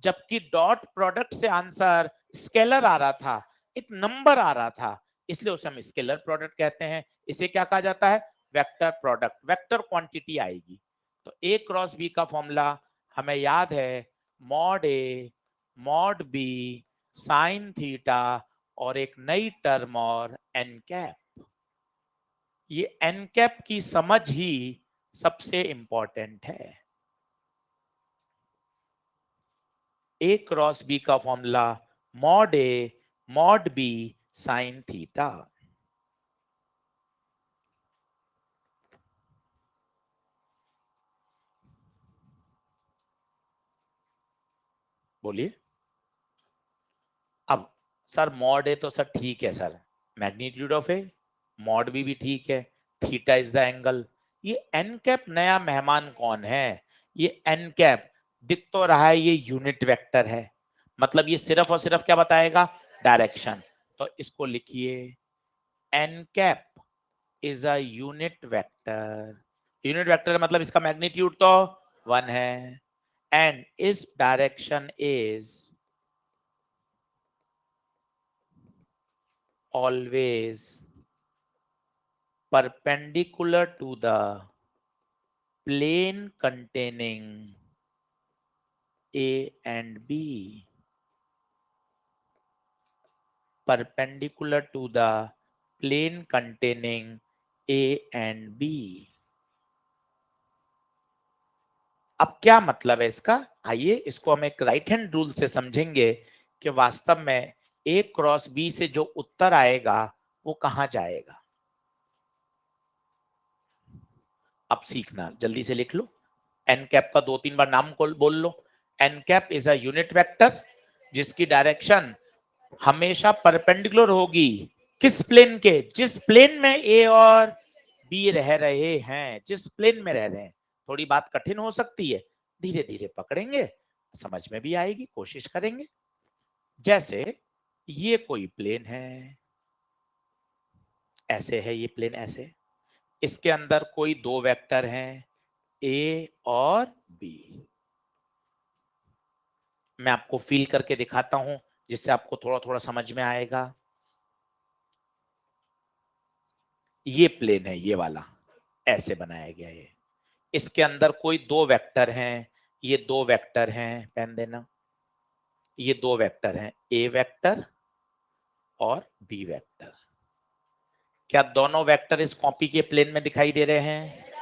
जबकि डॉट प्रोडक्ट से आंसर स्केलर आ रहा था, एक नंबर आ रहा था, इसलिए उसे हम स्केलर प्रोडक्ट कहते हैं। इसे क्या कहा जाता है? Vector product. वेक्टर क्वांटिटी आएगी। तो ए क्रॉस बी का फॉर्मूला हमें याद है, mod A mod B sine theta, और एक नई टर्म और एन कैप। ये एन कैप की समझ ही सबसे इंपॉर्टेंट है। ए क्रॉस बी का formula mod A mod B sine theta. बोलिए। अब सर मॉड ए तो सर ठीक है sir, magnitude of A, mod B भी ठीक है, थीटा इज द एंगल। ये एन कैप नया मेहमान कौन है? ये एन कैप दिख तो रहा है, ये यूनिट वेक्टर है, मतलब ये सिर्फ और सिर्फ क्या बताएगा? डायरेक्शन। तो इसको लिखिए, n cap is a unit vector. Unit vector मतलब इसका मैग्नीट्यूड तो 1 है, एंड इस direction is always perpendicular to the plane containing A and B, perpendicular to the plane containing A and B. अब क्या मतलब है इसका? आइए इसको हम एक राइट हैंड रूल से समझेंगे कि वास्तव में A क्रॉस B से जो उत्तर आएगा वो कहां जाएगा। अब सीखना, जल्दी से लिख लो। एन कैप का 2-3 बार नाम बोल लो। N cap is a unit vector जिसकी डायरेक्शन हमेशा परपेंडिकुलर होगी किस प्लेन के? जिस प्लेन में ए और बी रह रहे हैं, जिस प्लेन में रह रहे हैं। थोड़ी बात कठिन हो सकती है, धीरे धीरे पकड़ेंगे, समझ में भी आएगी, कोशिश करेंगे। जैसे ये कोई प्लेन है, ऐसे है ये प्लेन, ऐसे इसके अंदर कोई दो वेक्टर हैं ए और बी। मैं आपको फील करके दिखाता हूं जिससे आपको थोड़ा थोड़ा समझ में आएगा। ये प्लेन है, ये वाला ऐसे बनाया गया है। इसके अंदर कोई दो वेक्टर हैं, ये दो वेक्टर हैं, पेन देना। ये दो वेक्टर हैं, ए वेक्टर और बी वेक्टर। क्या दोनों वेक्टर इस कॉपी के प्लेन में दिखाई दे रहे हैं?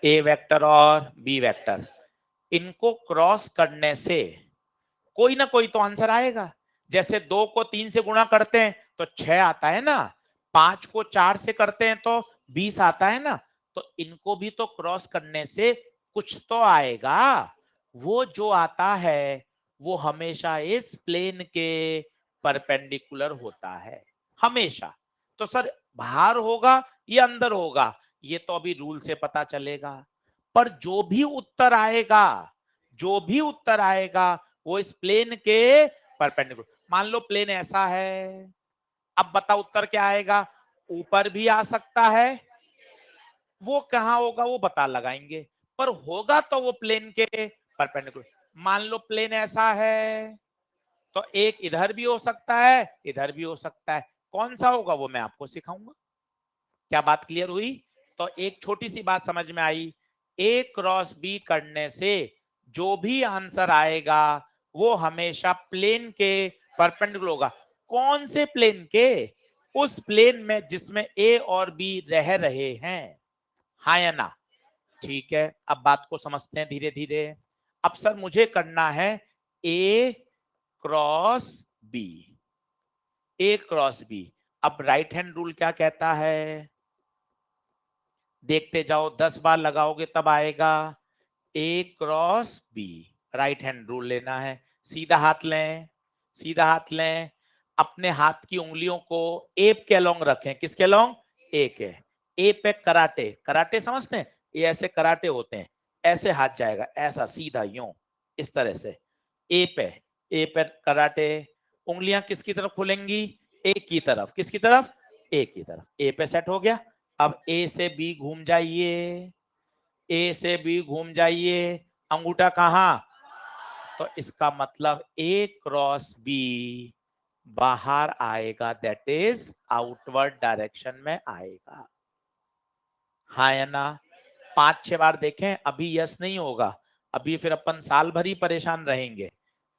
ए वेक्टर और बी वेक्टर। इनको क्रॉस करने से कोई ना कोई तो आंसर आएगा। जैसे 2 को 3 से गुणा करते हैं तो 6 आता है ना, 5 को 4 से करते हैं तो 20 आता है ना। तो इनको भी तो क्रॉस करने से कुछ तो आएगा। वो जो आता है वो हमेशा इस प्लेन के परपेंडिकुलर होता है, हमेशा। तो सर बाहर होगा या अंदर होगा, ये तो अभी रूल से पता चलेगा। पर जो भी उत्तर आएगा, जो भी उत्तर आएगा वो इस प्लेन के परपेंडिकुलर। मान लो प्लेन ऐसा है, अब बता उत्तर क्या आएगा? ऊपर भी आ सकता है, वो कहां होगा वो बता लगाएंगे, पर होगा तो वो प्लेन के परपेंडिकुलर। मान लो प्लेन ऐसा है तो एक इधर भी हो सकता है, इधर भी हो सकता है, कौन सा होगा वो मैं आपको सिखाऊंगा। क्या बात क्लियर हुई? तो एक छोटी सी बात समझ में आई, ए क्रॉस बी करने से जो भी आंसर आएगा वो हमेशा प्लेन के परपेंडिकुलर होगा। कौन से प्लेन के? उस प्लेन में जिसमें ए और बी रह रहे हैं, हाँ या ना? ठीक है, अब बात को समझते हैं धीरे धीरे। अब सर मुझे करना है A cross B, A cross B. अब राइट हैंड रूल क्या कहता है? देखते जाओ, 10 बार लगाओगे तब आएगा A cross B. Right hand rule लेना है। सीधा हाथ लें, सीधा हाथ लें। अपने हाथ की उंगलियों को ए के अलोंग रखें। किसके अलोंग? ए के। ए पे कराटे, कराटे समझते हैं? ये ऐसे कराटे होते हैं, ऐसे हाथ जाएगा, ऐसा सीधा यूं, इस तरह से ए पे। ए पे कराटे। उंगलियां किसकी तरफ खुलेंगी? ए की तरफ। किसकी तरफ? ए की तरफ। ए पे सेट हो गया। अब ए से बी घूम जाइए, ए से बी घूम जाइए, अंगूठा कहां? तो इसका मतलब ए क्रॉस बी बाहर आएगा, दैट इज आउटवर्ड डायरेक्शन में आएगा, हाँ या ना? 5-6 बार देखें, अभी यस नहीं होगा, अभी फिर अपन साल भर ही परेशान रहेंगे,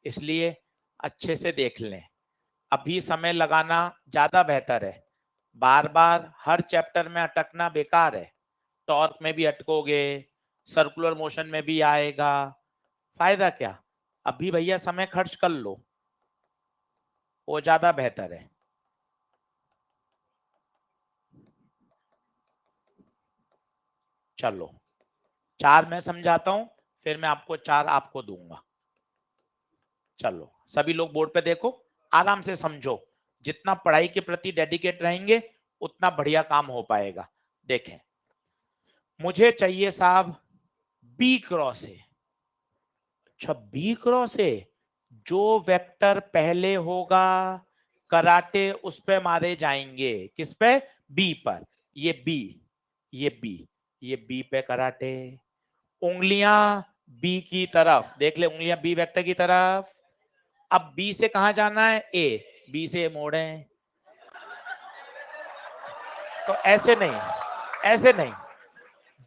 इसलिए अच्छे से देख लें। अभी समय लगाना ज्यादा बेहतर है, बार बार हर चैप्टर में अटकना बेकार है। टॉर्क में भी अटकोगे, सर्कुलर मोशन में भी आएगा, फायदा क्या? अभी भैया समय खर्च कर लो, वो ज्यादा बेहतर है। चलो 4 मैं समझाता हूं, फिर मैं आपको 4 आपको दूंगा। चलो सभी लोग बोर्ड पे देखो, आराम से समझो। जितना पढ़ाई के प्रति डेडिकेट रहेंगे उतना बढ़िया काम हो पाएगा। देखें, मुझे चाहिए साहब बी क्रॉस ए। अच्छा बी क्रॉस ए, जो वेक्टर पहले होगा कराटे उस पे मारे जाएंगे। किस पे? बी पर। ये बी, ये बी, ये बी पे कराटे। उंगलियां बी की तरफ, देख ले उंगलियां बी वेक्टर की तरफ। अब बी से कहां जाना है? ए, बी से मोड़े, तो ऐसे नहीं, ऐसे नहीं,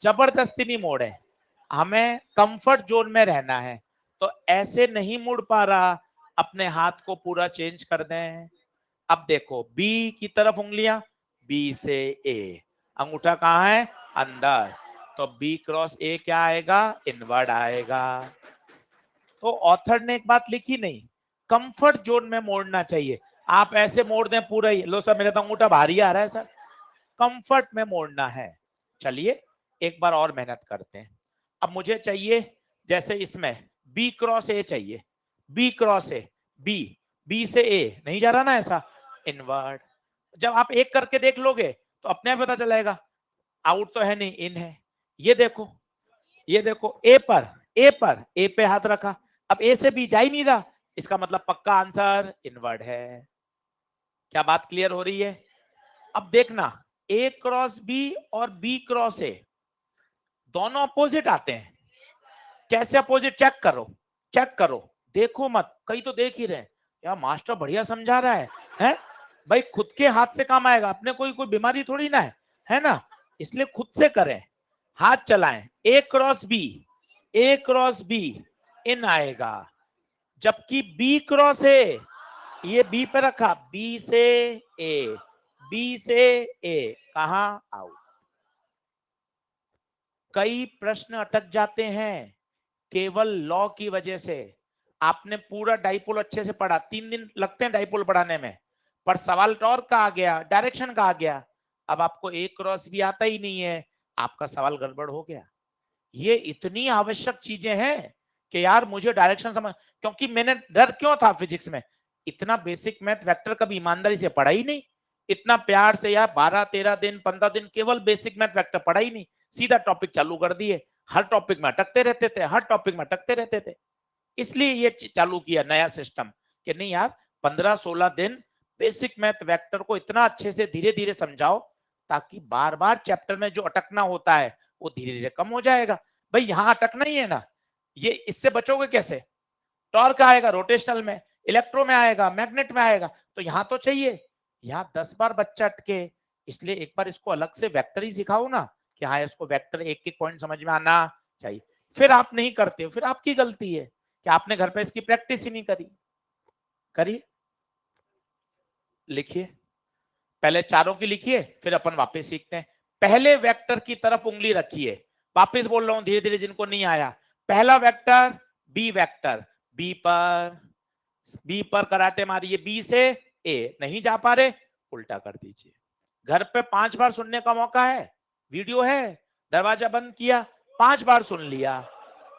जबरदस्ती नहीं मोड़े, हमें कंफर्ट जोन में रहना है, तो ऐसे नहीं मुड़ पा रहा, अपने हाथ को पूरा चेंज कर दें। अब देखो बी की तरफ उंगलियां, बी से ए, अंगूठा कहाँ है, अंदर, तो बी क्रॉस ए क्या आएगा, इनवर्ड आएगा। तो ऑथर ने एक बात लिखी नहीं, कंफर्ट जोन में मोड़ना चाहिए। आप ऐसे मोड़ दें पूरा ही, लो सर मेरा तो अंगूठा भारी आ रहा है सर, कंफर्ट में मोड़ना है। चलिए एक बार और मेहनत करते हैं। अब मुझे चाहिए जैसे इसमें बी क्रॉस ए चाहिए, B cross A, B, B से ए नहीं जा रहा ना ऐसा, इनवर्ड। जब आप एक करके देख लोगे तो अपने आप पता चलेगा, आउट तो है नहीं, इन है। ये देखो, ये देखो ए पर, ए पर, ए पे हाथ रखा, अब ए से बी जा ही नहीं रहा, इसका मतलब पक्का आंसर इनवर्ड है। क्या बात क्लियर हो रही है? अब देखना, ए क्रॉस बी और बी क्रॉस ए दोनों अपोजिट आते हैं। कैसे अपोजिट, चेक करो, चेक करो, देखो मत, कई तो देख ही रहे यार मास्टर बढ़िया समझा रहा है भाई, खुद के हाथ से काम आएगा, अपने कोई बीमारी थोड़ी ना है ना, इसलिए खुद से करें, हाथ चलाएं, A cross B, A cross B in आएगा, जबकि बी क्रॉस ए, ये बी पे रखा, बी से ए, बी से ए कहा, आउट। कई प्रश्न अटक जाते हैं केवल लॉ की वजह से। आपने पूरा डाइपोल अच्छे से पढ़ा, 3 दिन लगते हैं डाइपोल पढ़ाने में, पर सवाल टॉर्क का आ गया, डायरेक्शन का आ गया, अब आपको ए क्रॉस भी आता ही नहीं है, आपका सवाल गड़बड़ हो गया। ये इतनी आवश्यक चीजें हैं कि यार मुझे डायरेक्शन समझ, क्योंकि मैंने डर क्यों था फिजिक्स में, इतना बेसिक मैथ वेक्टर कभी ईमानदारी से पढ़ा ही नहीं, इतना प्यार से यार 12 13 दिन 15 दिन केवल बेसिक मैथ वेक्टर पढ़ा ही नहीं, सीधा टॉपिक चालू कर दिए, हर टॉपिक में अटकते रहते थे, हर टॉपिक में अटकते रहते थे। इसलिए ये चालू किया नया सिस्टम कि नहीं यार 15 16 दिन बेसिक मैथ वेक्टर को इतना अच्छे से धीरे धीरे समझाओ, ताकि बार बार चैप्टर में जो अटकना होता है वो धीरे धीरे कम हो जाएगा। भाई यहाँ अटकना ही है ना, ये इससे बचोगे कैसे, टॉर्क आएगा रोटेशनल में, इलेक्ट्रो में आएगा, मैग्नेट में आएगा, तो यहाँ तो चाहिए, यहाँ 10 बार बच्चा अटके, इसलिए एक बार इसको अलग से वेक्टर ही सिखाओ ना, कि हाँ इसको वेक्टर एक एक पॉइंट समझ में आना चाहिए। फिर आप नहीं करते हो, फिर आपकी गलती है कि आपने घर पे इसकी प्रैक्टिस ही नहीं करी। करिए, लिखिए, पहले चारों की लिखिए, फिर अपन वापस सीखते हैं। पहले वेक्टर की तरफ उंगली रखिए, वापस बोल रहा हूं धीरे धीरे जिनको नहीं आया, पहला वेक्टर बी वेक्टर, बी पर कराटे मारिए, बी से ए, नहीं जा पा रहे उल्टा कर दीजिए। घर पे 5 बार सुनने का मौका है, वीडियो है, दरवाजा बंद किया, 5 बार सुन लिया,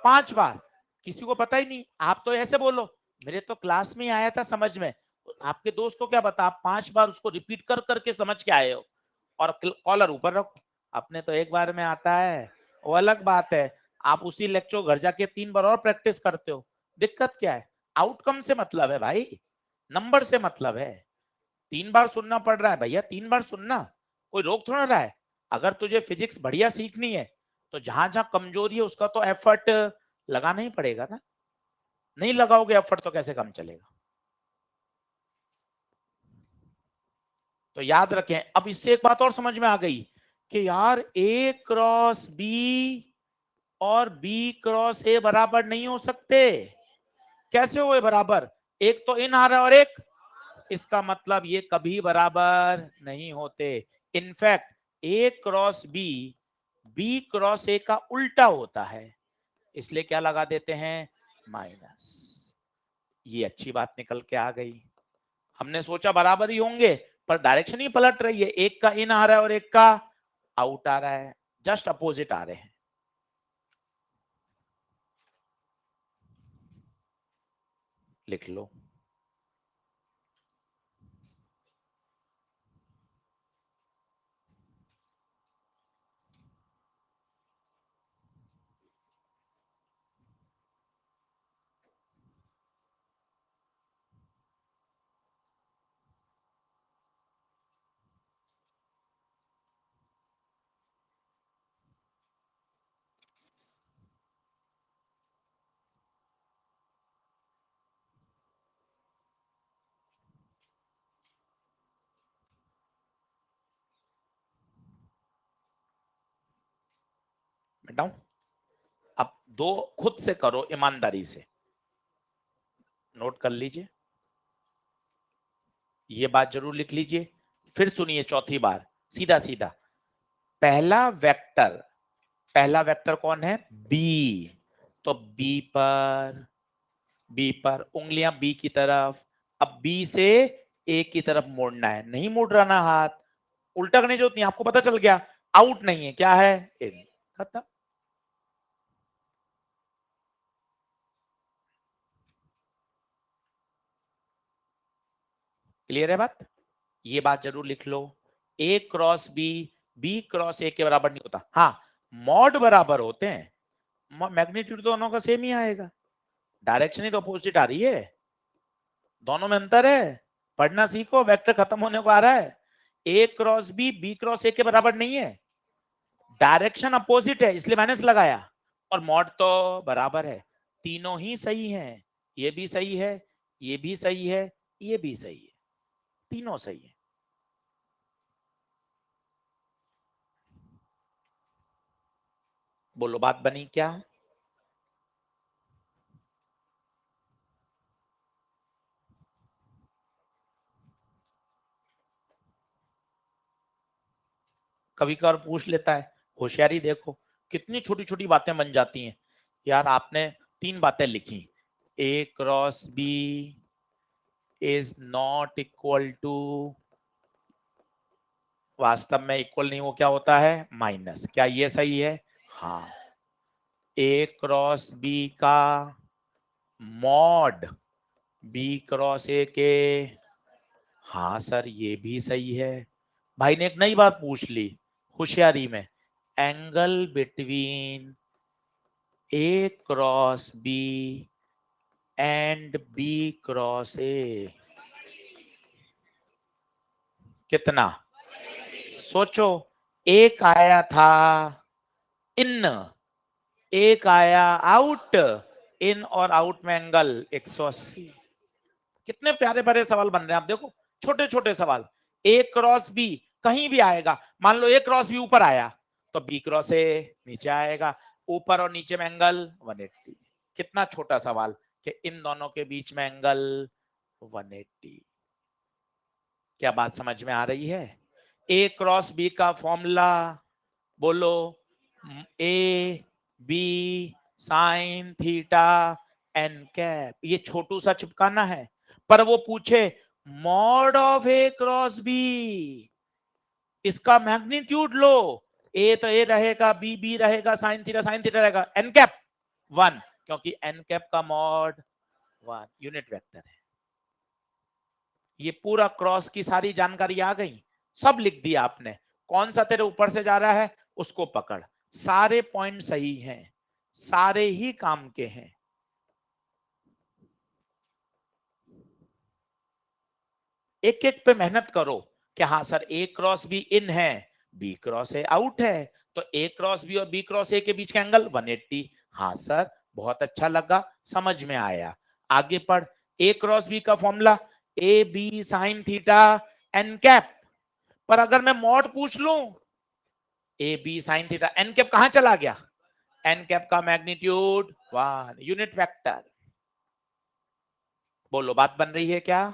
5 बार, किसी को पता ही नहीं, आप तो ऐसे बोलो मेरे तो क्लास में आया था समझ में, आपके दोस्त को क्या बता, आप 5 बार उसको रिपीट कर करके समझ के आए हो, और कॉलर ऊपर रखो, अपने तो एक बार में आता है, वो अलग बात है, आप उसी लेक्चर घर जाके 3 बार और प्रैक्टिस करते हो, दिक्कत क्या है, आउटकम से मतलब है भाई, नंबर से मतलब है। 3 बार सुनना पड़ रहा है भैया, 3 बार सुनना, कोई रोक थोड़ा रहा है। अगर तुझे फिजिक्स बढ़िया सीखनी है तो जहां जहां कमजोरी है उसका तो एफर्ट लगाना ही पड़ेगा ना, नहीं लगाओगे एफर्ट तो कैसे काम चलेगा। तो याद रखें, अब इससे एक बात और समझ में आ गई कि यार ए क्रॉस बी और बी क्रॉस ए बराबर नहीं हो सकते। कैसे हुए बराबर, एक तो इन आ रहा है और एक, इसका मतलब ये कभी बराबर नहीं होते। In fact A cross B, B cross A का उल्टा होता है, इसलिए क्या लगा देते हैं, माइनस। ये अच्छी बात निकल के आ गई, हमने सोचा बराबर ही होंगे, पर डायरेक्शन ही पलट रही है, एक का इन आ रहा है और एक का आउट आ रहा है, जस्ट अपोजिट आ रहे हैं। लिख लो, डाउन। अब दो खुद से करो ईमानदारी से, नोट कर लीजिए, ये बात जरूर लिख लीजिए। फिर सुनिए चौथी बार, सीधा सीधा। पहला वेक्टर कौन है? बी। तो बी पर उंगलियां बी की तरफ। अब बी से ए की तरफ मोड़ना है, नहीं मोड़ रहा ना हाथ, उल्टा करने जो नहीं, आपको पता चल गया आउट नहीं है, क्या है? इन। खत्म। क्लियर है बात? ये बात जरूर लिख लो, A cross B, B cross A के बराबर नहीं होता। हाँ, मॉड बराबर होते हैं, मैग्नीट्यूड दोनों का सेम ही आएगा, डायरेक्शन ही तो अपोजिट आ रही है, दोनों में अंतर है। पढ़ना सीखो, वेक्टर खत्म होने को आ रहा है। A cross B, B cross A के बराबर नहीं है, डायरेक्शन अपोजिट है, इसलिए माइनस लगाया। और मॉड तो बराबर है, तीनों ही सही हैं, ये भी सही है, ये भी सही है, ये भी सही है, तीनों सही है। बोलो बात बनी क्या? कभी कभार पूछ लेता है, होशियारी देखो, कितनी छोटी छोटी बातें बन जाती हैं। यार आपने तीन बातें लिखी, A cross B is not equal to, वास्तव में इक्वल नहीं, वो क्या होता है? माइनस। क्या ये सही है? हाँ। ए क्रॉस बी का मॉड बी क्रॉस ए के, हाँ सर ये भी सही है। भाई ने एक नई बात पूछ ली होशियारी में, angle between A cross B and B cross A कितना? सोचो, एक आया था इन, एक आया आउट, इन और आउट में एंगल 180। कितने प्यारे प्यारे सवाल बन रहे हैं आप देखो, छोटे छोटे सवाल। ए क्रॉस बी कहीं भी आएगा, मान लो ए क्रॉस बी ऊपर आया तो बी क्रॉस ए नीचे आएगा, ऊपर और नीचे में एंगल 180। कितना छोटा सवाल कि इन दोनों के बीच में एंगल 180। क्या बात समझ में आ रही है? ए क्रॉस बी का फॉर्मूला बोलो, A B sine theta N cap, ये छोटू सा चिपकाना है। पर वो पूछे mod of A cross B, इसका मैग्नीट्यूड लो, ए तो ए रहेगा, बी बी रहेगा, साइन थीटा रहेगा, एन कैप 1, क्योंकि एन कैप का मॉड 1 यूनिट वेक्टर है। ये पूरा क्रॉस की सारी जानकारी आ गई, सब लिख दिया आपने। कौन सा तेरे ऊपर से जा रहा है उसको पकड़, सारे पॉइंट सही हैं, सारे ही काम के हैं। एक एक पे मेहनत करो कि हाँ सर ए क्रॉस बी इन है, बी क्रॉस ए आउट है, तो ए क्रॉस बी और बी क्रॉस ए के बीच का एंगल 180। हाँ सर बहुत अच्छा लगा, समझ में आया। आगे पढ़, ए क्रॉस बी का formula A B sine theta N cap, पर अगर मैं मॉड पूछ लूं, A B sine theta, N cap कहां चला गया? एन कैप का मैग्नीट्यूड 1 यूनिट वेक्टर। बोलो बात बन रही है क्या?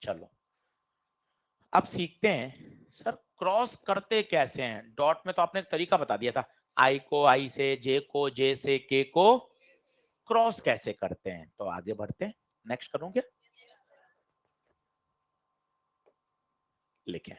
चलो अब सीखते हैं सर क्रॉस करते कैसे हैं। डॉट में तो आपने एक तरीका बता दिया था, आई को आई से, जे को जे से, के को क्रॉस कैसे करते हैं। तो आगे बढ़ते हैं, नेक्स्ट करूंगे, लिखें।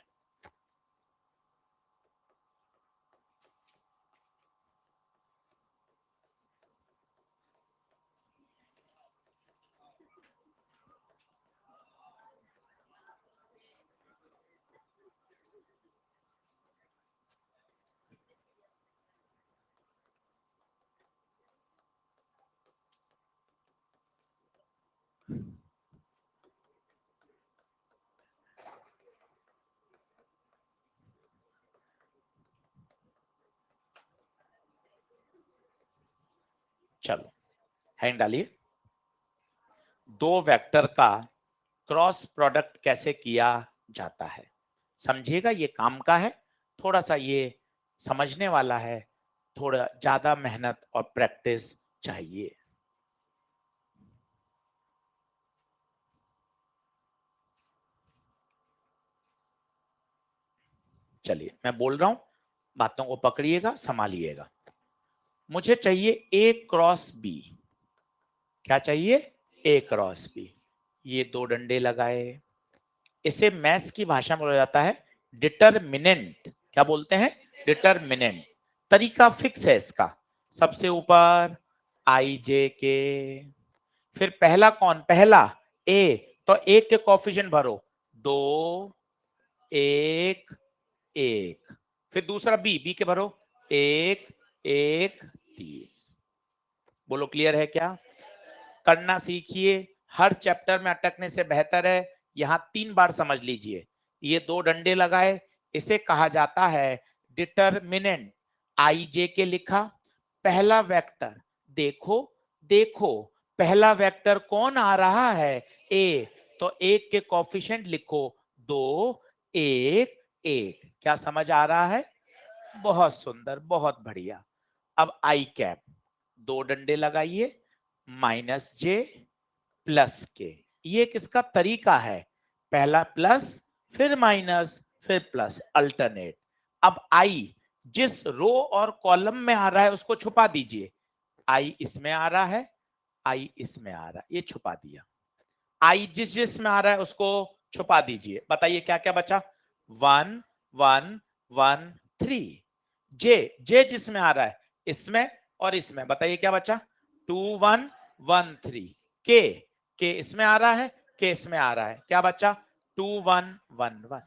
चलो हैंड डालिए। दो वेक्टर का क्रॉस प्रोडक्ट कैसे किया जाता है समझिएगा, ये काम का है, थोड़ा सा ये समझने वाला है, थोड़ा ज्यादा मेहनत और प्रैक्टिस चाहिए। चलिए मैं बोल रहा हूं, बातों को पकड़िएगा, संभालिएगा। मुझे चाहिए ए क्रॉस बी। क्या चाहिए? A cross B. ये दो डंडे लगाए, इसे मैथ्स की भाषा में बोला जाता है डिटरमिनेंट। क्या बोलते हैं? डिटरमिनेंट। तरीका फिक्स है इसका, सबसे ऊपर आई जे के, फिर पहला कौन? पहला ए, तो एक के कोफिशिएंट भरो, 2 1 1, फिर दूसरा बी, बी के भरो 1 1 3। बोलो क्लियर है क्या? करना सीखिए, हर चैप्टर में अटकने से बेहतर है यहां 3 बार समझ लीजिए। ये दो डंडे लगाए, इसे कहा जाता है डिटरमिनेंट। आई जे के लिखा, पहला वेक्टर देखो, देखो पहला वेक्टर कौन आ रहा है? ए, तो एक के कोफिशिएंट लिखो 2 1 1। क्या समझ आ रहा है? बहुत सुंदर, बहुत बढ़िया। अब आई कैप, दो डंडे लगाइए, माइनस जे प्लस के। ये किसका तरीका है? पहला प्लस, फिर माइनस, फिर प्लस, अल्टरनेट। अब आई जिस रो और कॉलम में आ रहा है उसको छुपा दीजिए। आई इसमें आ रहा है, आई इसमें आ रहा है, ये छुपा दिया। आई जिस जिस में आ रहा है उसको छुपा दीजिए। बताइए क्या क्या बचा? 1 1 1 3। जे, जे जिसमें आ रहा है इसमें और इसमें, बताइए क्या बचा? 2 1 1 3। के, के इसमें आ रहा है, के इसमें आ रहा है, क्या बचा? 2 1 1 1।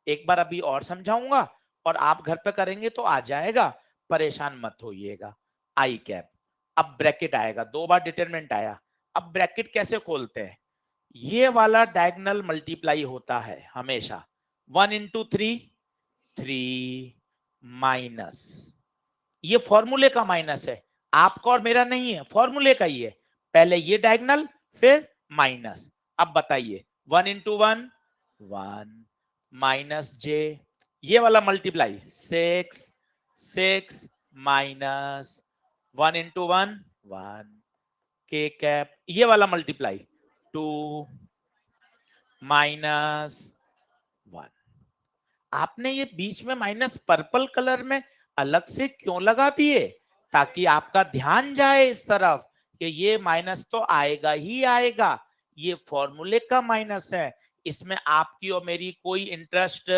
एक बार अभी और समझाऊंगा और आप घर पे करेंगे तो आ जाएगा, परेशान मत होइएगा। आई कैप, अब ब्रैकेट आएगा, दो बार डिटरमिनेंट आया। अब ब्रैकेट कैसे खोलते हैं? ये वाला डायगोनल मल्टीप्लाई होता है हमेशा। 1 इंटू 3 3 माइनस, ये फॉर्मूले का माइनस है, आपका और मेरा नहीं है, फॉर्मूले का ही है। पहले ये डायगोनल, फिर माइनस। अब बताइए 1 इंटू 1 1 माइनस जे, ये वाला मल्टीप्लाई 6 6 माइनस 1 इंटू 1 1 के कैप, ये वाला मल्टीप्लाई 2 माइनस 1। आपने ये बीच में माइनस पर्पल कलर में अलग से क्यों लगा दिए? ताकि आपका ध्यान जाए इस तरफ कि ये माइनस तो आएगा ही आएगा, ये फॉर्मूले का माइनस है, इसमें आपकी और मेरी कोई इंटरेस्ट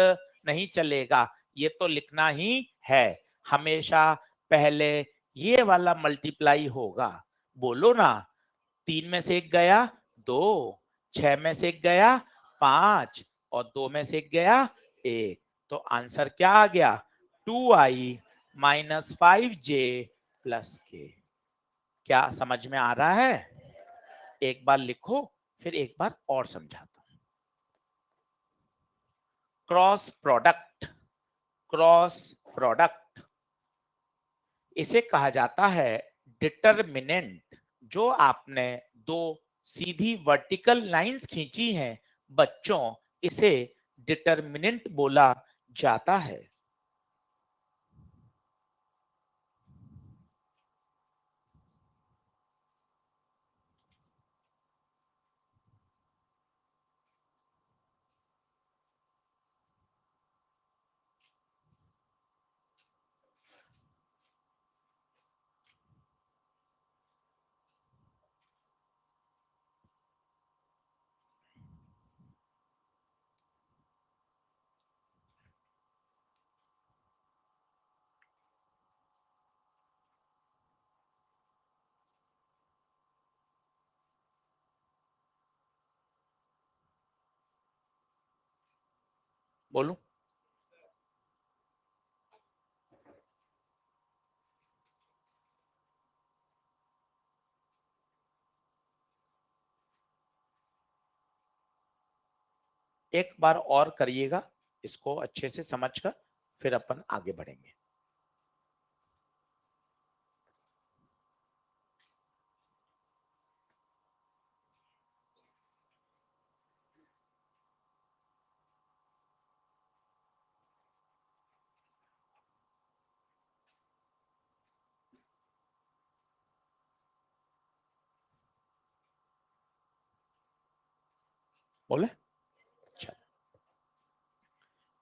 नहीं चलेगा, ये तो लिखना ही है। हमेशा पहले ये वाला मल्टीप्लाई होगा। बोलो ना, 3 में से एक गया 2, 6 में से एक गया 5 और 2 में से एक गया 1। तो आंसर क्या आ गया? 2i माइनस 5j प्लस के। क्या समझ में आ रहा है? एक बार लिखो, फिर एक बार और समझाता हूं। क्रॉस प्रोडक्ट, क्रॉस प्रोडक्ट इसे कहा जाता है डिटरमिनेंट। जो आपने दो सीधी वर्टिकल लाइंस खींची हैं बच्चों, इसे डिटरमिनेंट बोला जाता है। बोलूं? एक बार और करिएगा, इसको अच्छे से समझकर फिर अपन आगे बढ़ेंगे। बोले? चलो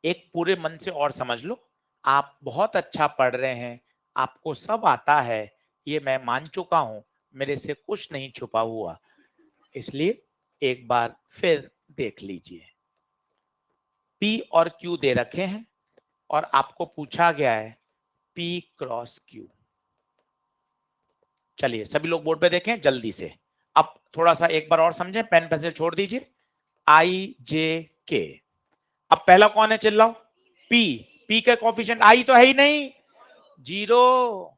एक पूरे मन से और समझ लो, आप बहुत अच्छा पढ़ रहे हैं, आपको सब आता है, ये मैं मान चुका हूं, मेरे से कुछ नहीं छुपा हुआ, इसलिए एक बार फिर देख लीजिए। P और Q दे रखे हैं और आपको पूछा गया है P क्रॉस Q। चलिए सभी लोग बोर्ड पे देखें जल्दी से। अब थोड़ा सा एक बार और समझें, पेन पेंसिल छोड़ दीजिए। I J K। अब पहला कौन है चिल्लाओ? P। P का कोफिशिएंट I तो है ही नहीं, 0।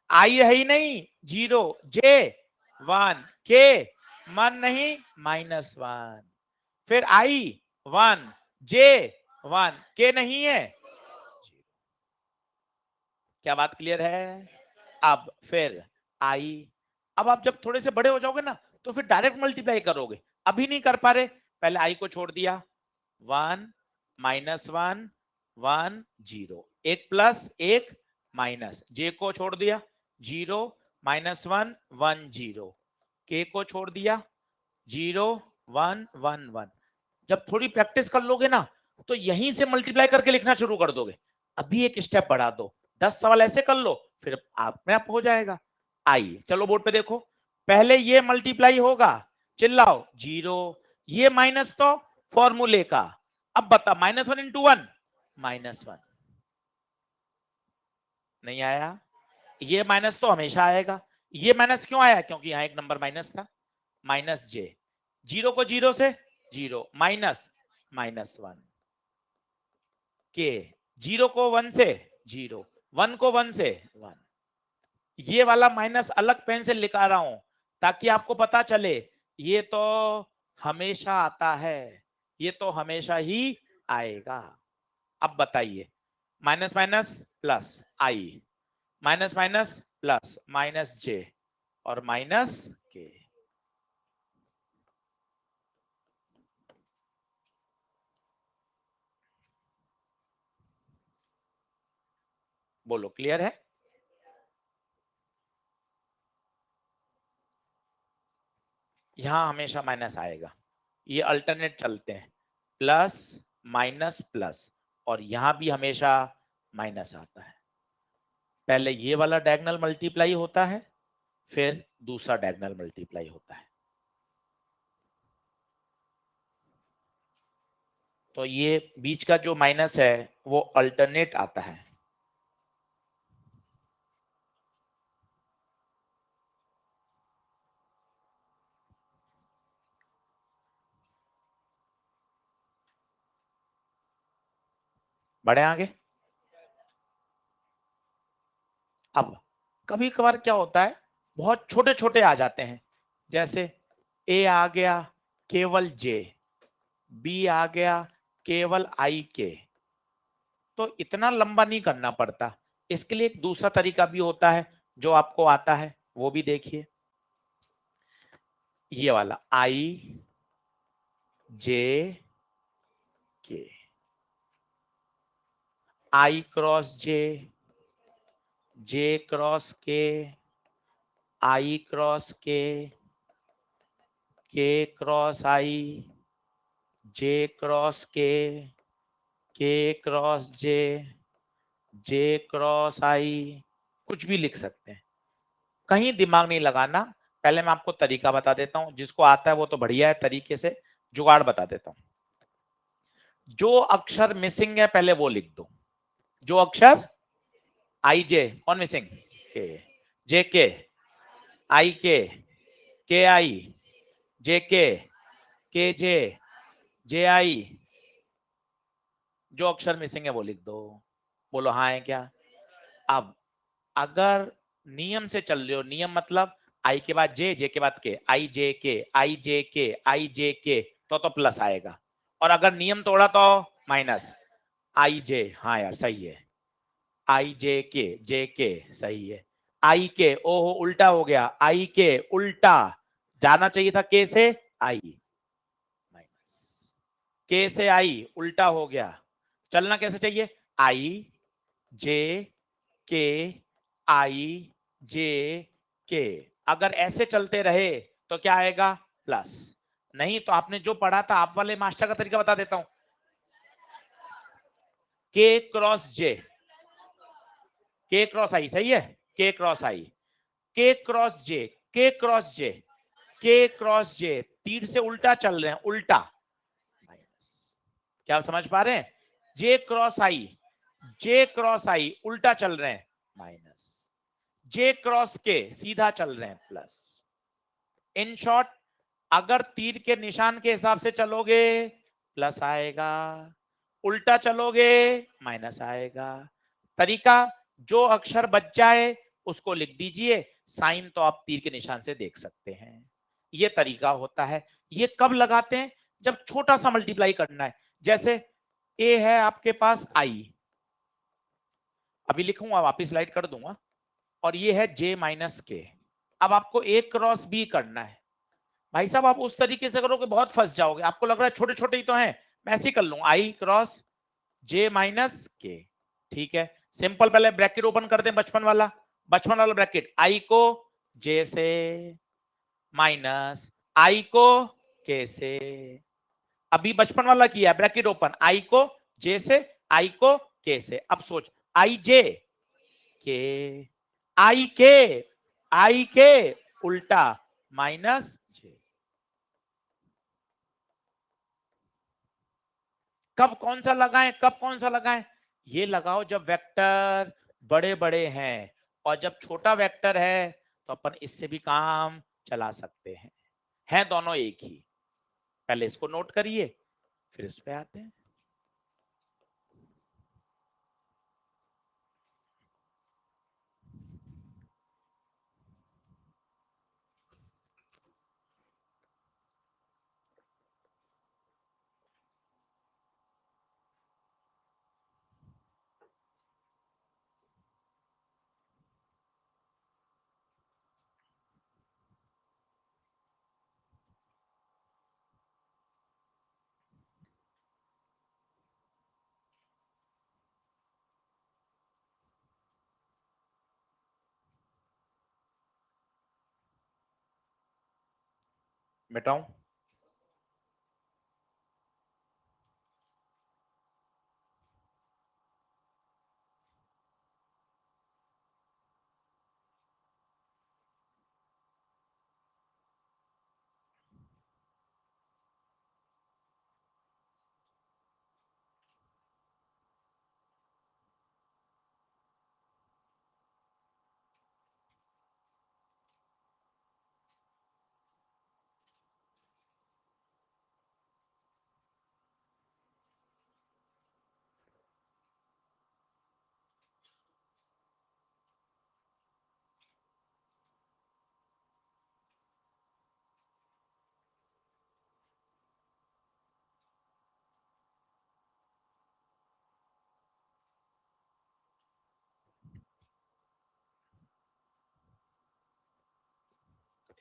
I है ही नहीं, 0। J 1। K 1 नहीं, -1। फिर I 1, J 1, K नहीं है। क्या बात क्लियर है? अब फिर आई, अब आप जब थोड़े से बड़े हो जाओगे ना तो फिर डायरेक्ट मल्टीप्लाई करोगे, अभी नहीं कर पा रहे, पहले आई को छोड़ दिया, 1 -1 1 0, एक प्लस एक माइनस, जे को छोड़ दिया 0 -1 1 0, के को छोड़ दिया 0 1 1 1। जब थोड़ी प्रैक्टिस कर लोगे ना तो यहीं से मल्टीप्लाई करके लिखना शुरू कर दोगे। अभी एक स्टेप बढ़ा दो, 10 सवाल ऐसे कर लो, फिर आप में आप हो जाएगा। आइए चलो बोर्ड पे देखो, पहले ये मल्टीप्लाई होगा, चिल्लाओ 0, ये माइनस तो फॉर्मूले का, अब बता -1 इंटू 1 -1, नहीं आया, ये माइनस तो हमेशा आएगा, ये माइनस क्यों आया? क्योंकि यहां एक नंबर माइनस था, माइनस जे, 0 को 0 से 0, -1 के, 0 को 1 से 0, 1 को 1 से 1। ये वाला माइनस अलग पेन से लिखा रहा हूं ताकि आपको पता चले ये तो हमेशा आता है, ये तो हमेशा ही आएगा। अब बताइए, माइनस माइनस प्लस आई, माइनस माइनस प्लस माइनस जे और माइनस के। बोलो क्लियर है? यहां हमेशा माइनस आएगा, ये अल्टरनेट चलते हैं, प्लस माइनस प्लस, और यहां भी हमेशा माइनस आता है। पहले ये वाला डायगोनल मल्टीप्लाई होता है, फिर दूसरा डायगोनल मल्टीप्लाई होता है। तो ये बीच का जो माइनस है वो अल्टरनेट आता है। बढ़े आगे। अब कभी कभार क्या होता है, बहुत छोटे छोटे आ जाते हैं, जैसे ए आ गया केवल जे, बी आ गया केवल आई के, तो इतना लंबा नहीं करना पड़ता। इसके लिए एक दूसरा तरीका भी होता है जो आपको आता है, वो भी देखिए, ये वाला आई जे के, आई क्रॉस जे, जे क्रॉस के, आई क्रॉस के क्रॉस आई, जे क्रॉस के क्रॉस जे क्रॉस आई, कुछ भी लिख सकते हैं, कहीं दिमाग नहीं लगाना। पहले मैं आपको तरीका बता देता हूं, जिसको आता है वो तो बढ़िया है, तरीके से जुगाड़ बता देता हूं। जो अक्षर मिसिंग है पहले वो लिख दो, जो अक्षर आई जे, कौन मिसिंग? के, जे आई के आई, जे के जे आई, जो अक्षर मिसिंग है वो लिख दो। बोलो हाँ है क्या? अब अगर नियम से चल रहे हो, नियम मतलब आई के बाद जे, जे के बाद के, आई जे के आई जे के आई जे के, तो प्लस आएगा, और अगर नियम तोड़ा तो माइनस। आई जे, हाँ यार सही है, आई जे के सही है, आई के, ओहो उल्टा हो गया, आई के उल्टा जाना चाहिए था, के से आई, माइनस के से आई उल्टा हो गया, चलना कैसे चाहिए? आई जे के आई जे के, अगर ऐसे चलते रहे तो क्या आएगा? प्लस, नहीं तो आपने जो पढ़ा था, आप वाले मास्टर का तरीका बता देता हूं। के क्रॉस जे, के क्रॉस आई, सही है, के क्रॉस आई, के क्रॉस जे, के क्रॉस जे, के क्रॉस जे, तीर से उल्टा चल रहे हैं, उल्टा माइनस। क्या आप समझ पा रहे हैं? जे क्रॉस आई, जे क्रॉस आई उल्टा चल रहे हैं माइनस, जे क्रॉस के सीधा चल रहे हैं प्लस। इन शॉर्ट, अगर तीर के निशान के हिसाब से चलोगे प्लस आएगा, उल्टा चलोगे माइनस आएगा। तरीका, जो अक्षर बच जाए उसको लिख दीजिए, साइन तो आप तीर के निशान से देख सकते हैं। ये तरीका होता है। ये कब लगाते हैं? जब छोटा सा मल्टीप्लाई करना है। जैसे ए है आपके पास आई, अभी लिखूंगा, वापिस स्लाइड कर दूंगा, और ये है जे माइनस के। अब आपको ए क्रॉस बी करना है। भाई साहब आप उस तरीके से करोगे बहुत फंस जाओगे, आपको लग रहा है छोटे छोटे ही तो हैं, मैं ऐसे ही कर लूं, आई क्रॉस जे माइनस के। ठीक है, सिंपल। पहले ब्रैकेट ओपन कर दें, बचपन वाला ब्रैकेट, आई को जे से माइनस आई को के से। अभी बचपन वाला किया, ब्रैकेट ओपन, आई को जे से, आई को के से। अब सोच, आई जे के, आई के उल्टा माइनस जे। कब कौन सा लगाएं, कब कौन सा लगाएं? ये लगाओ जब वेक्टर बड़े बड़े हैं, और जब छोटा वेक्टर है तो अपन इससे भी काम चला सकते हैं दोनों एक ही। पहले इसको नोट करिए, फिर इस पे आते हैं। मिटाऊं?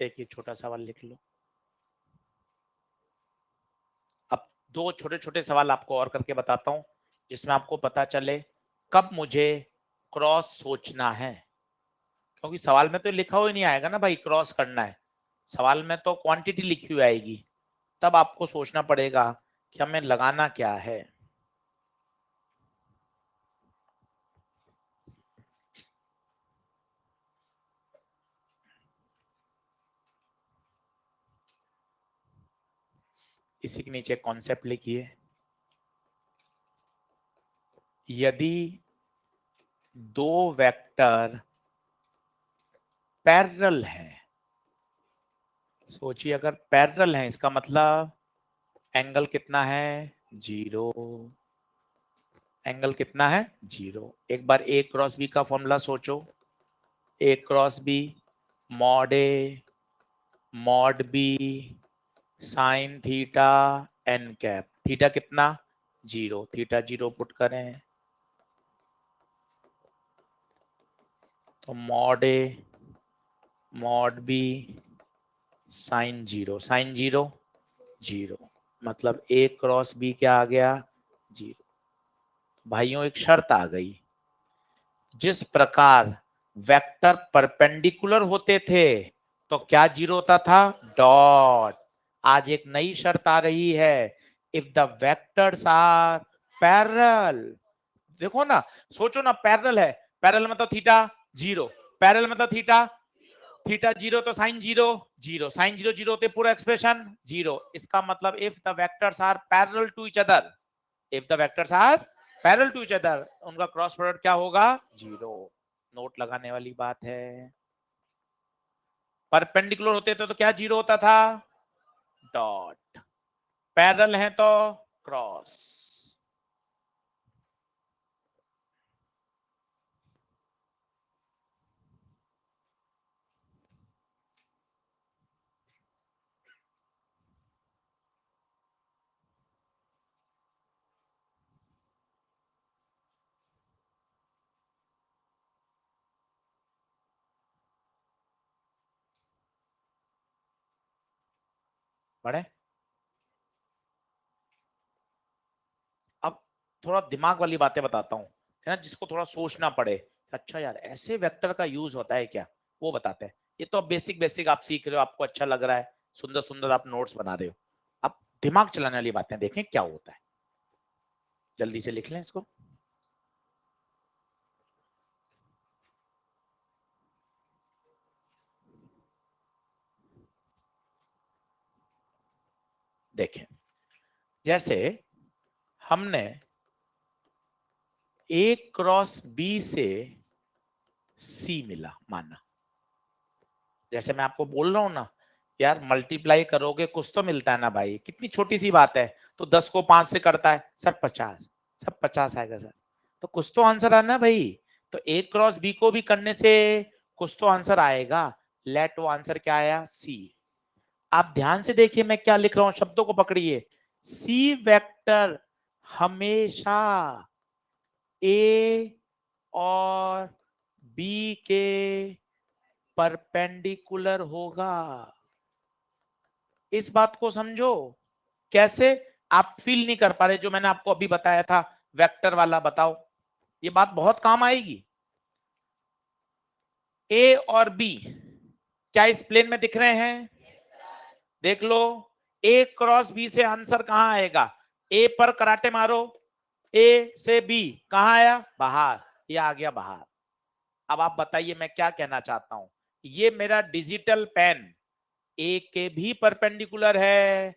एक ही छोटा सवाल लिख लो। अब दो छोटे छोटे सवाल आपको और करके बताता हूं, जिसमें आपको पता चले कब मुझे क्रॉस सोचना है। क्योंकि सवाल में तो लिखा हुआ नहीं आएगा ना भाई क्रॉस करना है, सवाल में तो क्वांटिटी लिखी हुई आएगी। तब आपको सोचना पड़ेगा कि हमें लगाना क्या है। इसी के नीचे कॉन्सेप्ट लिखिए, यदि दो वेक्टर पैरेलल हैं, सोचिए अगर पैरेलल हैं इसका मतलब एंगल कितना है, 0। एंगल कितना है, 0। एक बार ए क्रॉस बी का फॉर्मूला सोचो, A cross B mod A mod B sine theta N cap. Theta कितना, 0, थीटा 0 पुट करें तो mod A mod B sine 0, sine 0 0, मतलब ए क्रॉस बी क्या आ गया, 0। भाइयों एक शर्त आ गई, जिस प्रकार वेक्टर परपेंडिकुलर होते थे तो क्या 0 होता था, डॉट। आज एक नई शर्त आ रही है, if the vectors are parallel. देखो ना, सोचो ना, पैरेलल है, पैरेलल मतलब थीटा जीरो, पैरेलल मतलब थीटा थीटा जीरो, तो sine zero zero, sine zero zero होते पूरा एक्सप्रेशन जीरो। इसका मतलब if the vectors are parallel to each other, if the vectors are parallel to each other, उनका क्रॉस प्रोडक्ट क्या होगा? जीरो। नोट लगाने वाली बात है। परपेंडिकुलर होते थे तो क्या जीरो होता था? डॉट। पैरेलल है तो क्रॉस। बढ़े। अब थोड़ा दिमाग वाली बातें बताता हूँ, है ना, जिसको थोड़ा सोचना पड़े। अच्छा यार, ऐसे वेक्टर का यूज होता है क्या, वो बताते हैं। ये तो बेसिक बेसिक आप सीख रहे हो, आपको अच्छा लग रहा है, सुंदर सुंदर आप नोट्स बना रहे हो। अब दिमाग चलाने वाली बातें देखें क्या होता है। जल्दी से लिख लें इसको। देखें, जैसे हमने ए क्रॉस बी से सी मिला माना, जैसे मैं आपको बोल रहा हूं ना, यार मल्टीप्लाई करोगे कुछ तो मिलता है ना भाई, कितनी छोटी सी बात है। तो 10 को 5 से करता है सर 50, सब 50 आएगा सर, तो कुछ तो आंसर आना भाई। तो ए क्रॉस बी को भी करने से कुछ तो आंसर आएगा। लेट वो आंसर क्या आया? सी। आप ध्यान से देखिए मैं क्या लिख रहा हूं, शब्दों को पकड़िए। सी वेक्टर हमेशा ए और बी के परपेंडिकुलर होगा। इस बात को समझो। कैसे? आप फील नहीं कर पा रहे, जो मैंने आपको अभी बताया था वेक्टर वाला, बताओ, ये बात बहुत काम आएगी। ए और बी क्या इस प्लेन में दिख रहे हैं? देख लो, ए क्रॉस बी से आंसर कहां आएगा? ए पर कराटे मारो, ए से बी कहां आया? बाहर। ये आ गया बाहर। अब आप बताइए मैं क्या कहना चाहता हूं। ये मेरा डिजिटल पेन ए के भी परपेंडिकुलर है,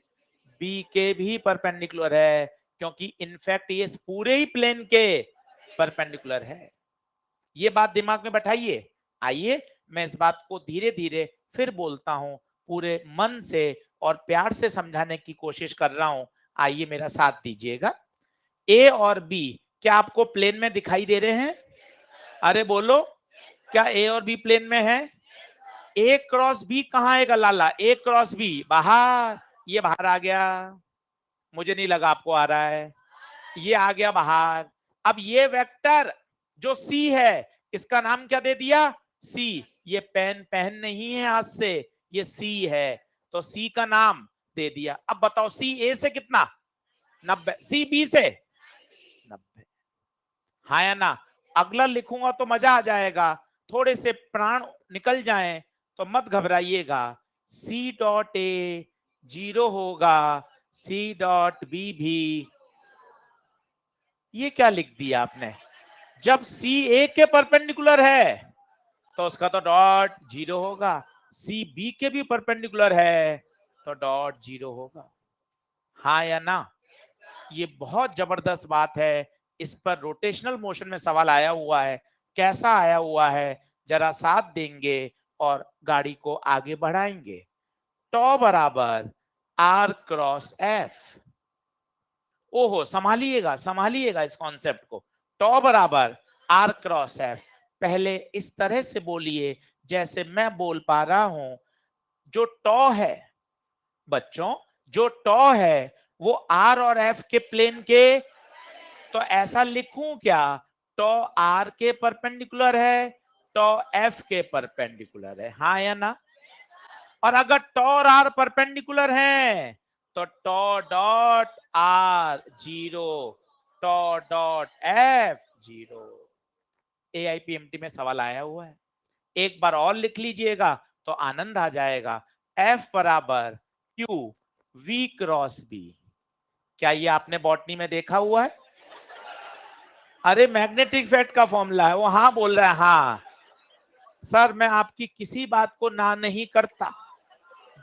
बी के भी परपेंडिकुलर है, क्योंकि इनफैक्ट ये पूरे ही प्लेन के परपेंडिकुलर है। ये बात दिमाग में बैठाइए। आइए मैं इस बात को धीरे धीरे फिर बोलता हूं, पूरे मन से और प्यार से समझाने की कोशिश कर रहा हूं। आइए मेरा साथ दीजिएगा। ए और बी क्या आपको प्लेन में दिखाई दे रहे हैं? अरे बोलो, क्या ए और बी प्लेन में है? ए क्रॉस बी कहां आएगा लाला? ए क्रॉस बी बाहर, ये बाहर आ गया, मुझे नहीं लगा आपको आ रहा है, ये आ गया बाहर। अब ये वेक्टर जो सी है, इसका नाम क्या दे दिया? सी। ये पेन पेन नहीं है आज से, ये सी है, तो सी का नाम दे दिया। अब बताओ सी ए से कितना? 90। सी बी से 90। हाँ या ना? अगला लिखूंगा तो मजा आ जाएगा, थोड़े से प्राण निकल जाएं, तो मत घबराइएगा। सी डॉट ए जीरो होगा, सी डॉट बी भी। ये क्या लिख दिया आपने? जब सी ए के परपेंडिकुलर है तो उसका तो डॉट जीरो होगा, सी बी के भी परपेंडिकुलर है तो डॉट जीरो होगा। हाँ या ना? ये बहुत जबरदस्त बात है। इस पर रोटेशनल मोशन में सवाल आया हुआ है, कैसा आया हुआ है, जरा साथ देंगे और गाड़ी को आगे बढ़ाएंगे। टॉ बराबर आर क्रॉस एफ। ओहो, संभालिएगा संभालिएगा इस कॉन्सेप्ट को। टॉ बराबर आर क्रॉस एफ। पहले इस तरह से बोलिए जैसे मैं बोल पा रहा हूं। जो टॉ है बच्चों, जो टॉ है वो आर और एफ के प्लेन के, तो ऐसा लिखूं क्या? टॉ आर के परपेंडिकुलर है, टॉ एफ के परपेंडिकुलर है, हाँ या ना? और अगर टॉ और आर परपेंडिकुलर हैं तो टॉ dot are zero, toe dot F zero. AIPMT में सवाल आया हुआ है, एक बार और लिख लीजिएगा तो आनंद आ जाएगा। एफ बराबर क्यू V क्रॉस B। क्या ये आपने बॉटनी में देखा हुआ है? अरे मैग्नेटिक फील्ड का फॉर्मूला है वो। हाँ बोल रहा है हाँ सर, मैं आपकी किसी बात को ना नहीं करता,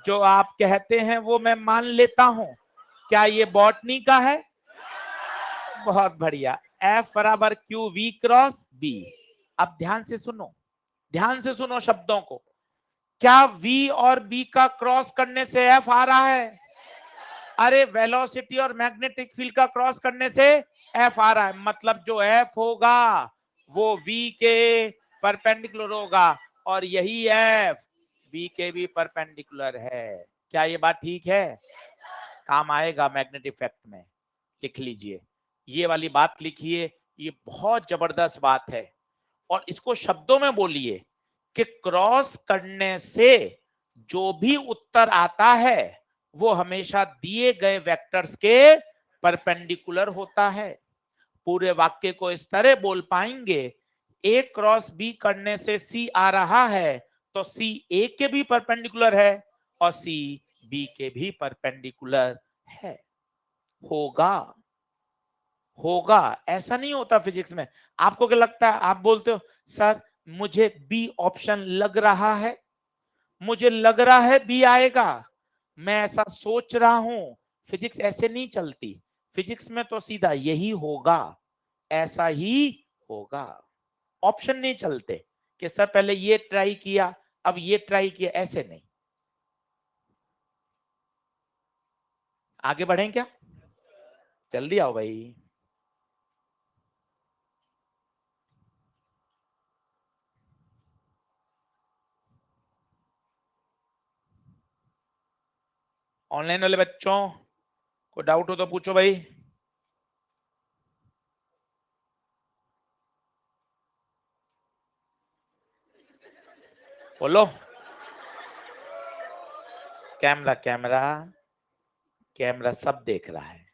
जो आप कहते हैं वो मैं मान लेता हूं। क्या ये बॉटनी का है? बहुत बढ़िया। F बराबर क्यू V क्रॉस B। अब ध्यान से सुनो, ध्यान से सुनो शब्दों को। क्या V और B का क्रॉस करने से F आ रहा है? अरे वेलोसिटी और मैग्नेटिक फील्ड का क्रॉस करने से F आ रहा है, मतलब जो F होगा वो V के परपेंडिकुलर होगा, और यही F V के भी परपेंडिकुलर है। क्या ये बात ठीक है? काम आएगा मैग्नेटिक इफेक्ट में। लिख लीजिए, ये वाली बात लिखिए, ये बहुत जबरदस्त बात है। और इसको शब्दों में बोलिए कि क्रॉस करने से जो भी उत्तर आता है वो हमेशा दिए गए वेक्टर्स के परपेंडिकुलर होता है। पूरे वाक्य को इस तरह बोल पाएंगे, ए क्रॉस बी करने से सी आ रहा है, तो सी ए के भी परपेंडिकुलर है और सी बी के भी परपेंडिकुलर है। होगा, होगा, ऐसा नहीं होता फिजिक्स में। आपको क्या लगता है? आप बोलते हो सर मुझे बी ऑप्शन लग रहा है, मुझे लग रहा है बी आएगा, मैं ऐसा सोच रहा हूं। फिजिक्स ऐसे नहीं चलती। फिजिक्स में तो सीधा यही होगा, ऐसा ही होगा। ऑप्शन नहीं चलते कि सर पहले ये ट्राई किया अब ये ट्राई किया, ऐसे नहीं। आगे बढ़ें क्या? जल्दी आओ भाई। ऑनलाइन वाले बच्चों को डाउट हो तो पूछो भाई। बोलो। कैमरा कैमरा कैमरा सब देख रहा है।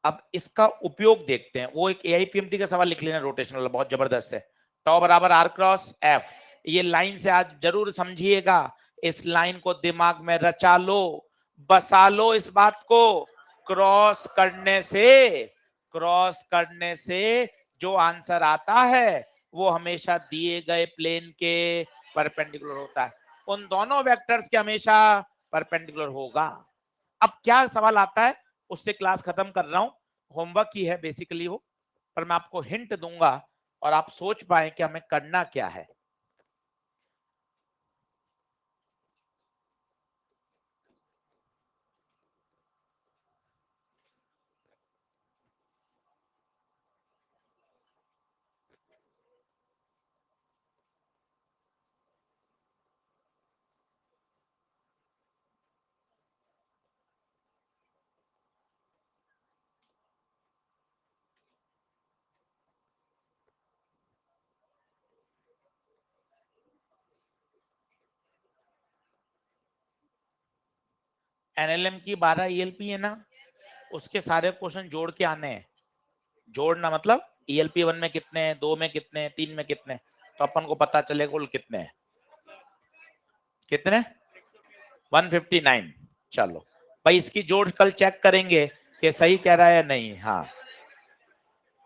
अब इसका उपयोग देखते हैं। वो एक एआईपीएमटी का सवाल लिख लेना, रोटेशनल, बहुत जबरदस्त है। टॉ बराबर आर क्रॉस एफ। ये लाइन से आज जरूर समझिएगा, इस लाइन को दिमाग में रचा लो, बसा लो इस बात को। क्रॉस करने से, क्रॉस करने से जो आंसर आता है वो हमेशा दिए गए प्लेन के परपेंडिकुलर होता है। उन दोनों वेक्टर्स के हमेशा परपेंडिकुलर होगा। अब क्या सवाल आता है उससे क्लास खत्म कर रहा हूं। होमवर्क ही है बेसिकली वो, पर मैं आपको हिंट दूंगा और आप सोच पाए कि हमें करना क्या है। एनएलएम की 12 ईएलपी है ना, उसके सारे क्वेश्चन जोड़ के आने हैं। जोड़ना मतलब ईएलपी 1 में कितने हैं, 2 में कितने हैं, 3 में कितने हैं, तो अपन को पता चलेगा कुल कितने हैं। कितने? 159। चलो भाई, इसकी जोड़ कल चेक करेंगे कि सही कह रहा है या नहीं। हाँ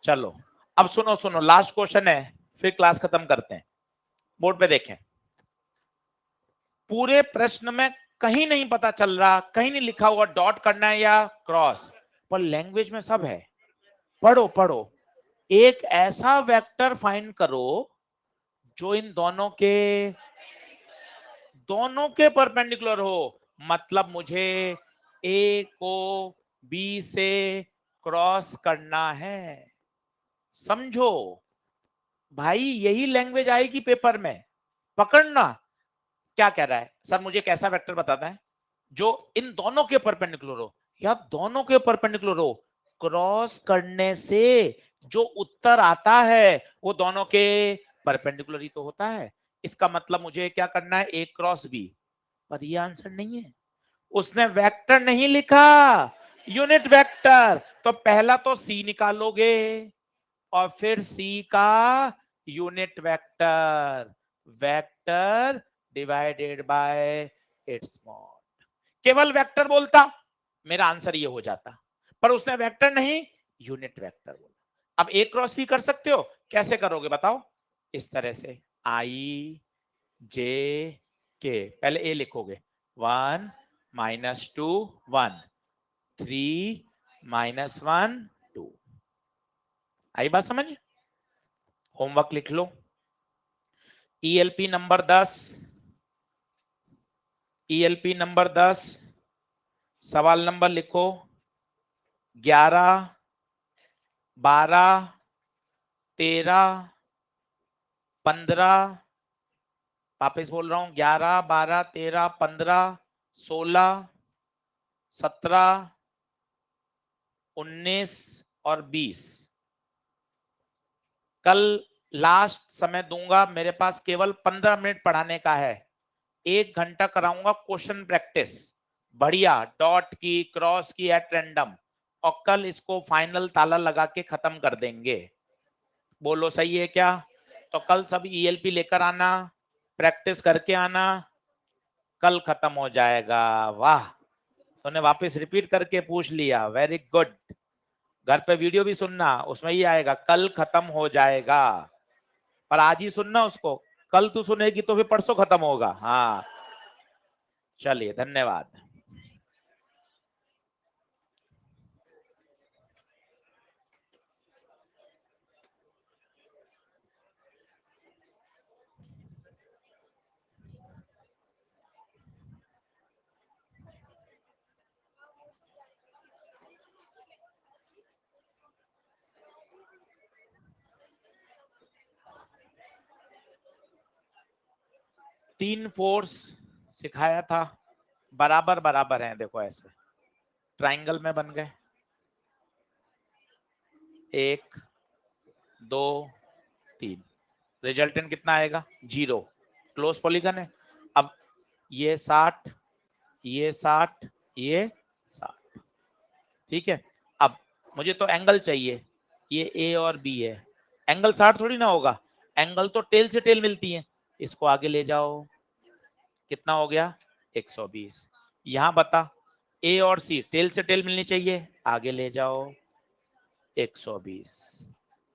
चलो, अब सुनो सुनो, लास्ट क्वेश्चन है, फिर क्लास खत्म करते हैं। बोर्ड पे देखें, पूरे प्रश्न में कहीं नहीं पता चल रहा, कहीं नहीं लिखा हुआ डॉट करना है या क्रॉस, पर लैंग्वेज में सब है। पढ़ो पढ़ो। एक ऐसा वेक्टर फाइंड करो जो इन दोनों के परपेंडिकुलर हो। मतलब मुझे ए को बी से क्रॉस करना है। समझो भाई, यही लैंग्वेज आएगी पेपर में, पकड़ना। क्या कह रहा है सर, मुझे कैसा वेक्टर बताता है जो इन दोनों के परपेंडिकुलर हो, या दोनों के परपेंडिकुलर हो, क्रॉस करने से जो उत्तर आता है वो दोनों के परपेंडिकुलर ही तो होता है। इसका मतलब मुझे क्या करना है, ए क्रॉस बी। पर ये आंसर नहीं है, उसने वेक्टर नहीं लिखा, यूनिट वेक्टर। तो पहला तो सी निकालोगे, और फिर सी का unit vector, vector divided by it's mod. केवल वेक्टर बोलता मेरा आंसर ये हो जाता, पर उसने वेक्टर नहीं यूनिट वेक्टर बोला। अब ए क्रॉस भी कर सकते हो, कैसे करोगे बताओ? इस तरह से आई जे के, पहले ए लिखोगे 1 -2 1 3 -1 2। आई बात समझ? होमवर्क लिख लो। ईएलपी नंबर 10, ईएलपी नंबर 10 सवाल नंबर लिखो 11 12 13 15, वापिस बोल रहा हूं 11 12 13 15 16 17 19 और 20। कल लास्ट समय दूंगा, मेरे पास केवल 15 मिनट पढ़ाने का है। 1 घंटा कराऊंगा क्वेश्चन प्रैक्टिस, बढ़िया डॉट की क्रॉस की एट रैंडम, और कल इसको फाइनल ताला लगा के खत्म कर देंगे। बोलो सही है क्या? तो कल सब ईएलपी लेकर आना, प्रैक्टिस करके आना, कल खत्म हो जाएगा। वाह, तूने वापस रिपीट करके पूछ लिया, वेरी गुड। घर पे वीडियो भी सुनना, उसमें ही आएगा कल खत्म हो जाएगा, पर आज ही सुनना उसको। कल तू सुनेगी तो फिर परसों खत्म होगा। हाँ चलिए, धन्यवाद। तीन फोर्स सिखाया था, बराबर बराबर हैं, देखो ऐसे ट्राइंगल में बन गए, 1 2 3, रिजल्टेंट कितना आएगा? 0, क्लोज पॉलीगन है। अब ये 60, ये 60, ये 60, ठीक है। अब मुझे तो एंगल चाहिए, ये ए और बी है, एंगल 60 थोड़ी ना होगा, एंगल तो टेल से टेल मिलती है। इसको आगे ले जाओ, कितना हो गया? 120। यहां बता, ए और सी टेल से टेल मिलनी चाहिए, आगे ले जाओ 120,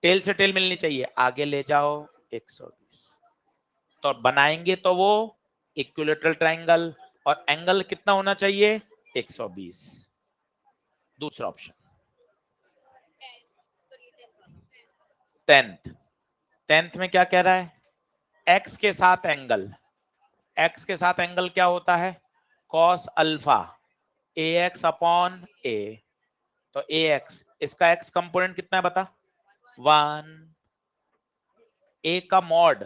टेल से टेल मिलनी चाहिए, आगे ले जाओ 120। तो बनाएंगे तो वो इक्विलैटरल ट्रायंगल, और एंगल कितना होना चाहिए? 120। दूसरा ऑप्शन, 10th, 10th में क्या कह रहा है? एक्स के साथ एंगल, एक्स के साथ एंगल क्या होता है? Cos alpha A X upon ए। तो ए एक्स, इसका एक्स कंपोनेंट कितना है बता? 1। ए का मॉड,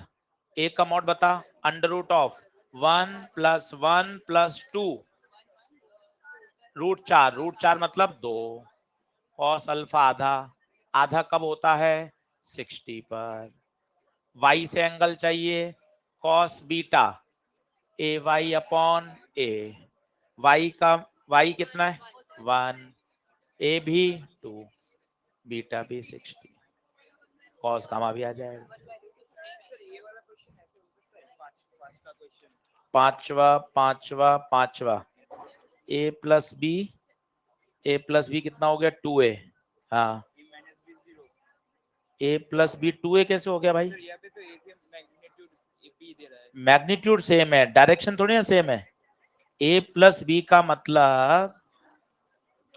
ए का मॉड बता? अंडर रूट ऑफ 1 + 1 + 2 √4, √4 मतलब 2। कॉस अल्फा आधा, आधा कब होता है? 60 पर। वाई से एंगल चाहिए, cos beta A Y upon A, Y का वाई कितना है? 1, ए भी 2, बीटा भी 60, कॉस गामा भी आ जाएगा। पांचवा ए प्लस बी कितना हो गया? 2a। हाँ, ए प्लस बी 2a कैसे हो गया भाई? मैग्नीट्यूड सेम है, डायरेक्शन थोड़ी ना सेम है। ए प्लस बी का मतलब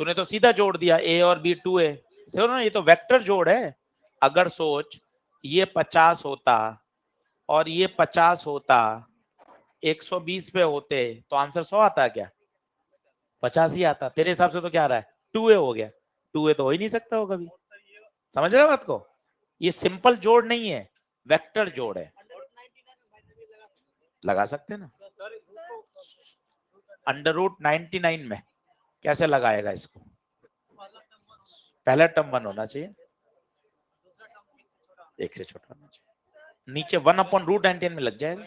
तूने तो सीधा जोड़ दिया, ए और बी 2a, समझ ना, ये तो वेक्टर जोड़ है। अगर सोच ये 50 होता और ये 50 होता, 120 पे होते तो आंसर 100 आता है क्या? 50 ही आता। तेरे हिसाब से तो क्या आ रहा है? 2a हो गया, 2a तो हो ही नहीं सकता हो कभी। समझ रहे हो बात को? ये सिंपल जोड़ नहीं है, वेक्टर जोड़ है। लगा सकते हैं ना, √99 में कैसे लगाएगा इसको? पहला टर्म 1 होना चाहिए, एक से छोटा होना चाहिए, नीचे 1/√99 में लग जाएगा,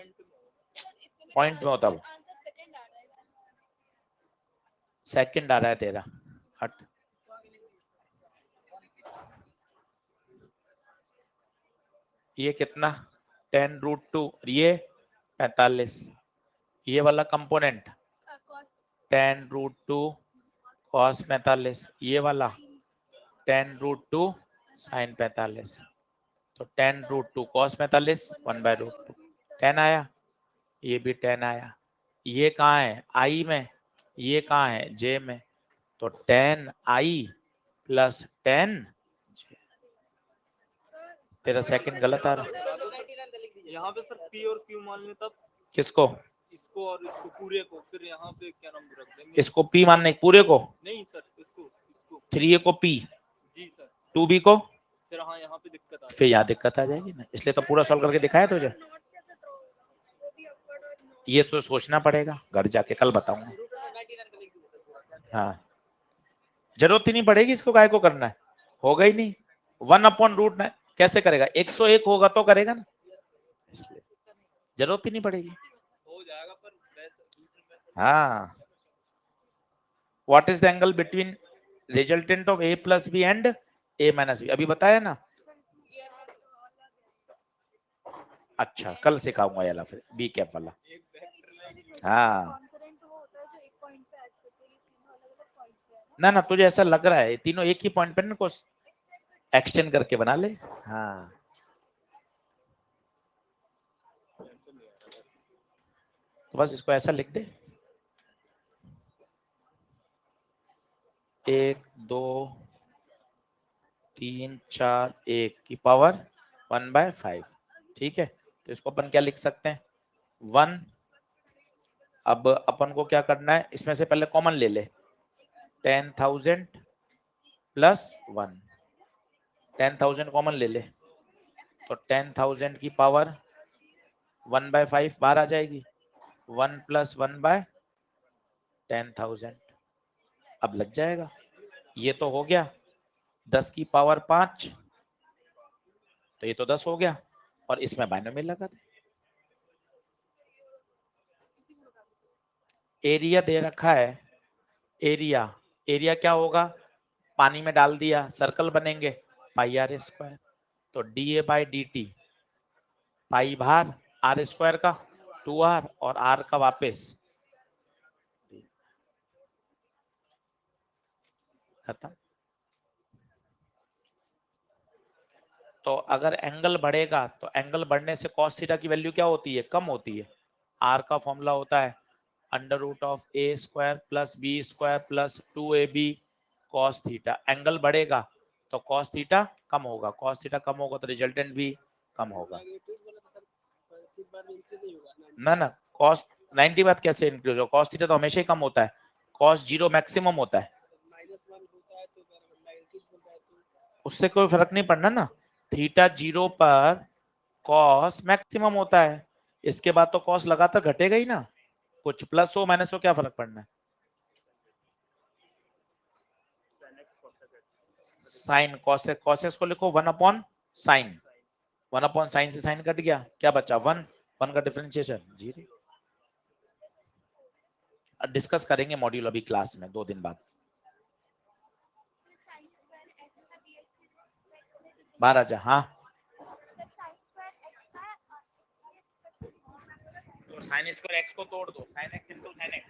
पॉइंट में होता वो। सेकंड आ रहा है तेरा, हट। ये कितना 10√2, ये 45, ये वाला कंपोनेंट 10√2 cos 45, ये वाला 10√2 sin 45, तो 10√2 cos 45 1/√2 10 आया, ये भी 10 आया। ये कहाँ है आई में, ये कहाँ है जे में, तो 10i प्लस 10j। तेरा सेकंड गलत आ रहा यहाँ पे सर पी और क्यू मान लें तब। किसको, इसको और इसको पूरे को, फिर यहाँ पे क्या नाम रख देंगे, इसको p मानने पूरे को, नहीं सर इसको 3a को p, जी सर, 2b को, फिर हाँ यहाँ पे दिक्कत आ फिर यहाँ दिक्कत आ जाएगी ना, इसलिए तो पूरा सॉल्व करके दिखाया तुझे। ये तो सोचना पड़ेगा, घर जाके कल बताऊंगा। हाँ जरूरत ही नहीं पड़ेगी इसको, काय को करना है, होगा ही नहीं। 1/√9 कैसे करेगा, 101 होगा तो करेगा ना, इसलिए जरूरत ही नहीं पड़ेगी, हो जाएगा। पर हाँ what is the angle between resultant of a plus B and a minus B, अभी बताया ना। अच्छा कल सिखाऊंगा ये वाला, फिर बी कैप वाला। हाँ ना ना तुझे ऐसा लग रहा है तीनों एक ही पॉइंट पे ना, को एक्सटेंड करके बना ले। हाँ तो बस इसको ऐसा लिख दे, 1 2 3 4 1 की पावर 1/5, ठीक है। तो इसको अपन क्या लिख सकते हैं 1, अब अपन को क्या करना है, इसमें से पहले कॉमन ले ले, 10,000 प्लस 1, 10,000 कॉमन ले ले, तो 10,000 की पावर 1/5 बाहर आ जाएगी, 1 प्लस 1/10,000, अब लग जाएगा। ये तो हो गया 10 की पावर 5, तो ये तो 10 हो गया, और इसमें बाइनोमियल लगा दे। एरिया दे रखा है, एरिया, एरिया क्या होगा, पानी में डाल दिया सर्कल बनेंगे, पाई आर स्क्वायर, तो dA/dt पाई बाहर, आर स्क्वायर का 2r और r का वापस, खत्म। तो अगर एंगल बढ़ेगा तो एंगल बढ़ने से cos थीटा की वैल्यू क्या होती है, कम होती है। r का फॉर्मूला होता है √a² plus b² plus 2ab cos theta. Angle बढ़ेगा तो cos थीटा कम होगा, cos थीटा कम होगा तो रिजल्टेंट भी कम होगा। ना ना cos 90 बात कैसे इंक्रीज हो, cos थीटा तो हमेशा ही कम होता है, cos 0 मैक्सिमम होता है, उससे कोई फर्क नहीं पड़ना ना, थीटा 0 पर cos मैक्सिमम होता है, इसके बाद तो cos लगातार घटेगा ही ना, कुछ प्लस हो माइनस हो क्या फर्क पड़ना है। साइन कॉसेक, कॉसेक को लिखो 1/sin, 1/sin से साइन कट गया, क्या बचा 1, 1 का डिफरेंशिएशन 0। डिस्कस करेंगे मॉड्यूल अभी क्लास में 2 दिन बाद। बाहर आजा, हाँ तो sin स्क्वायर x को तोड़ दो, sin x into sin x,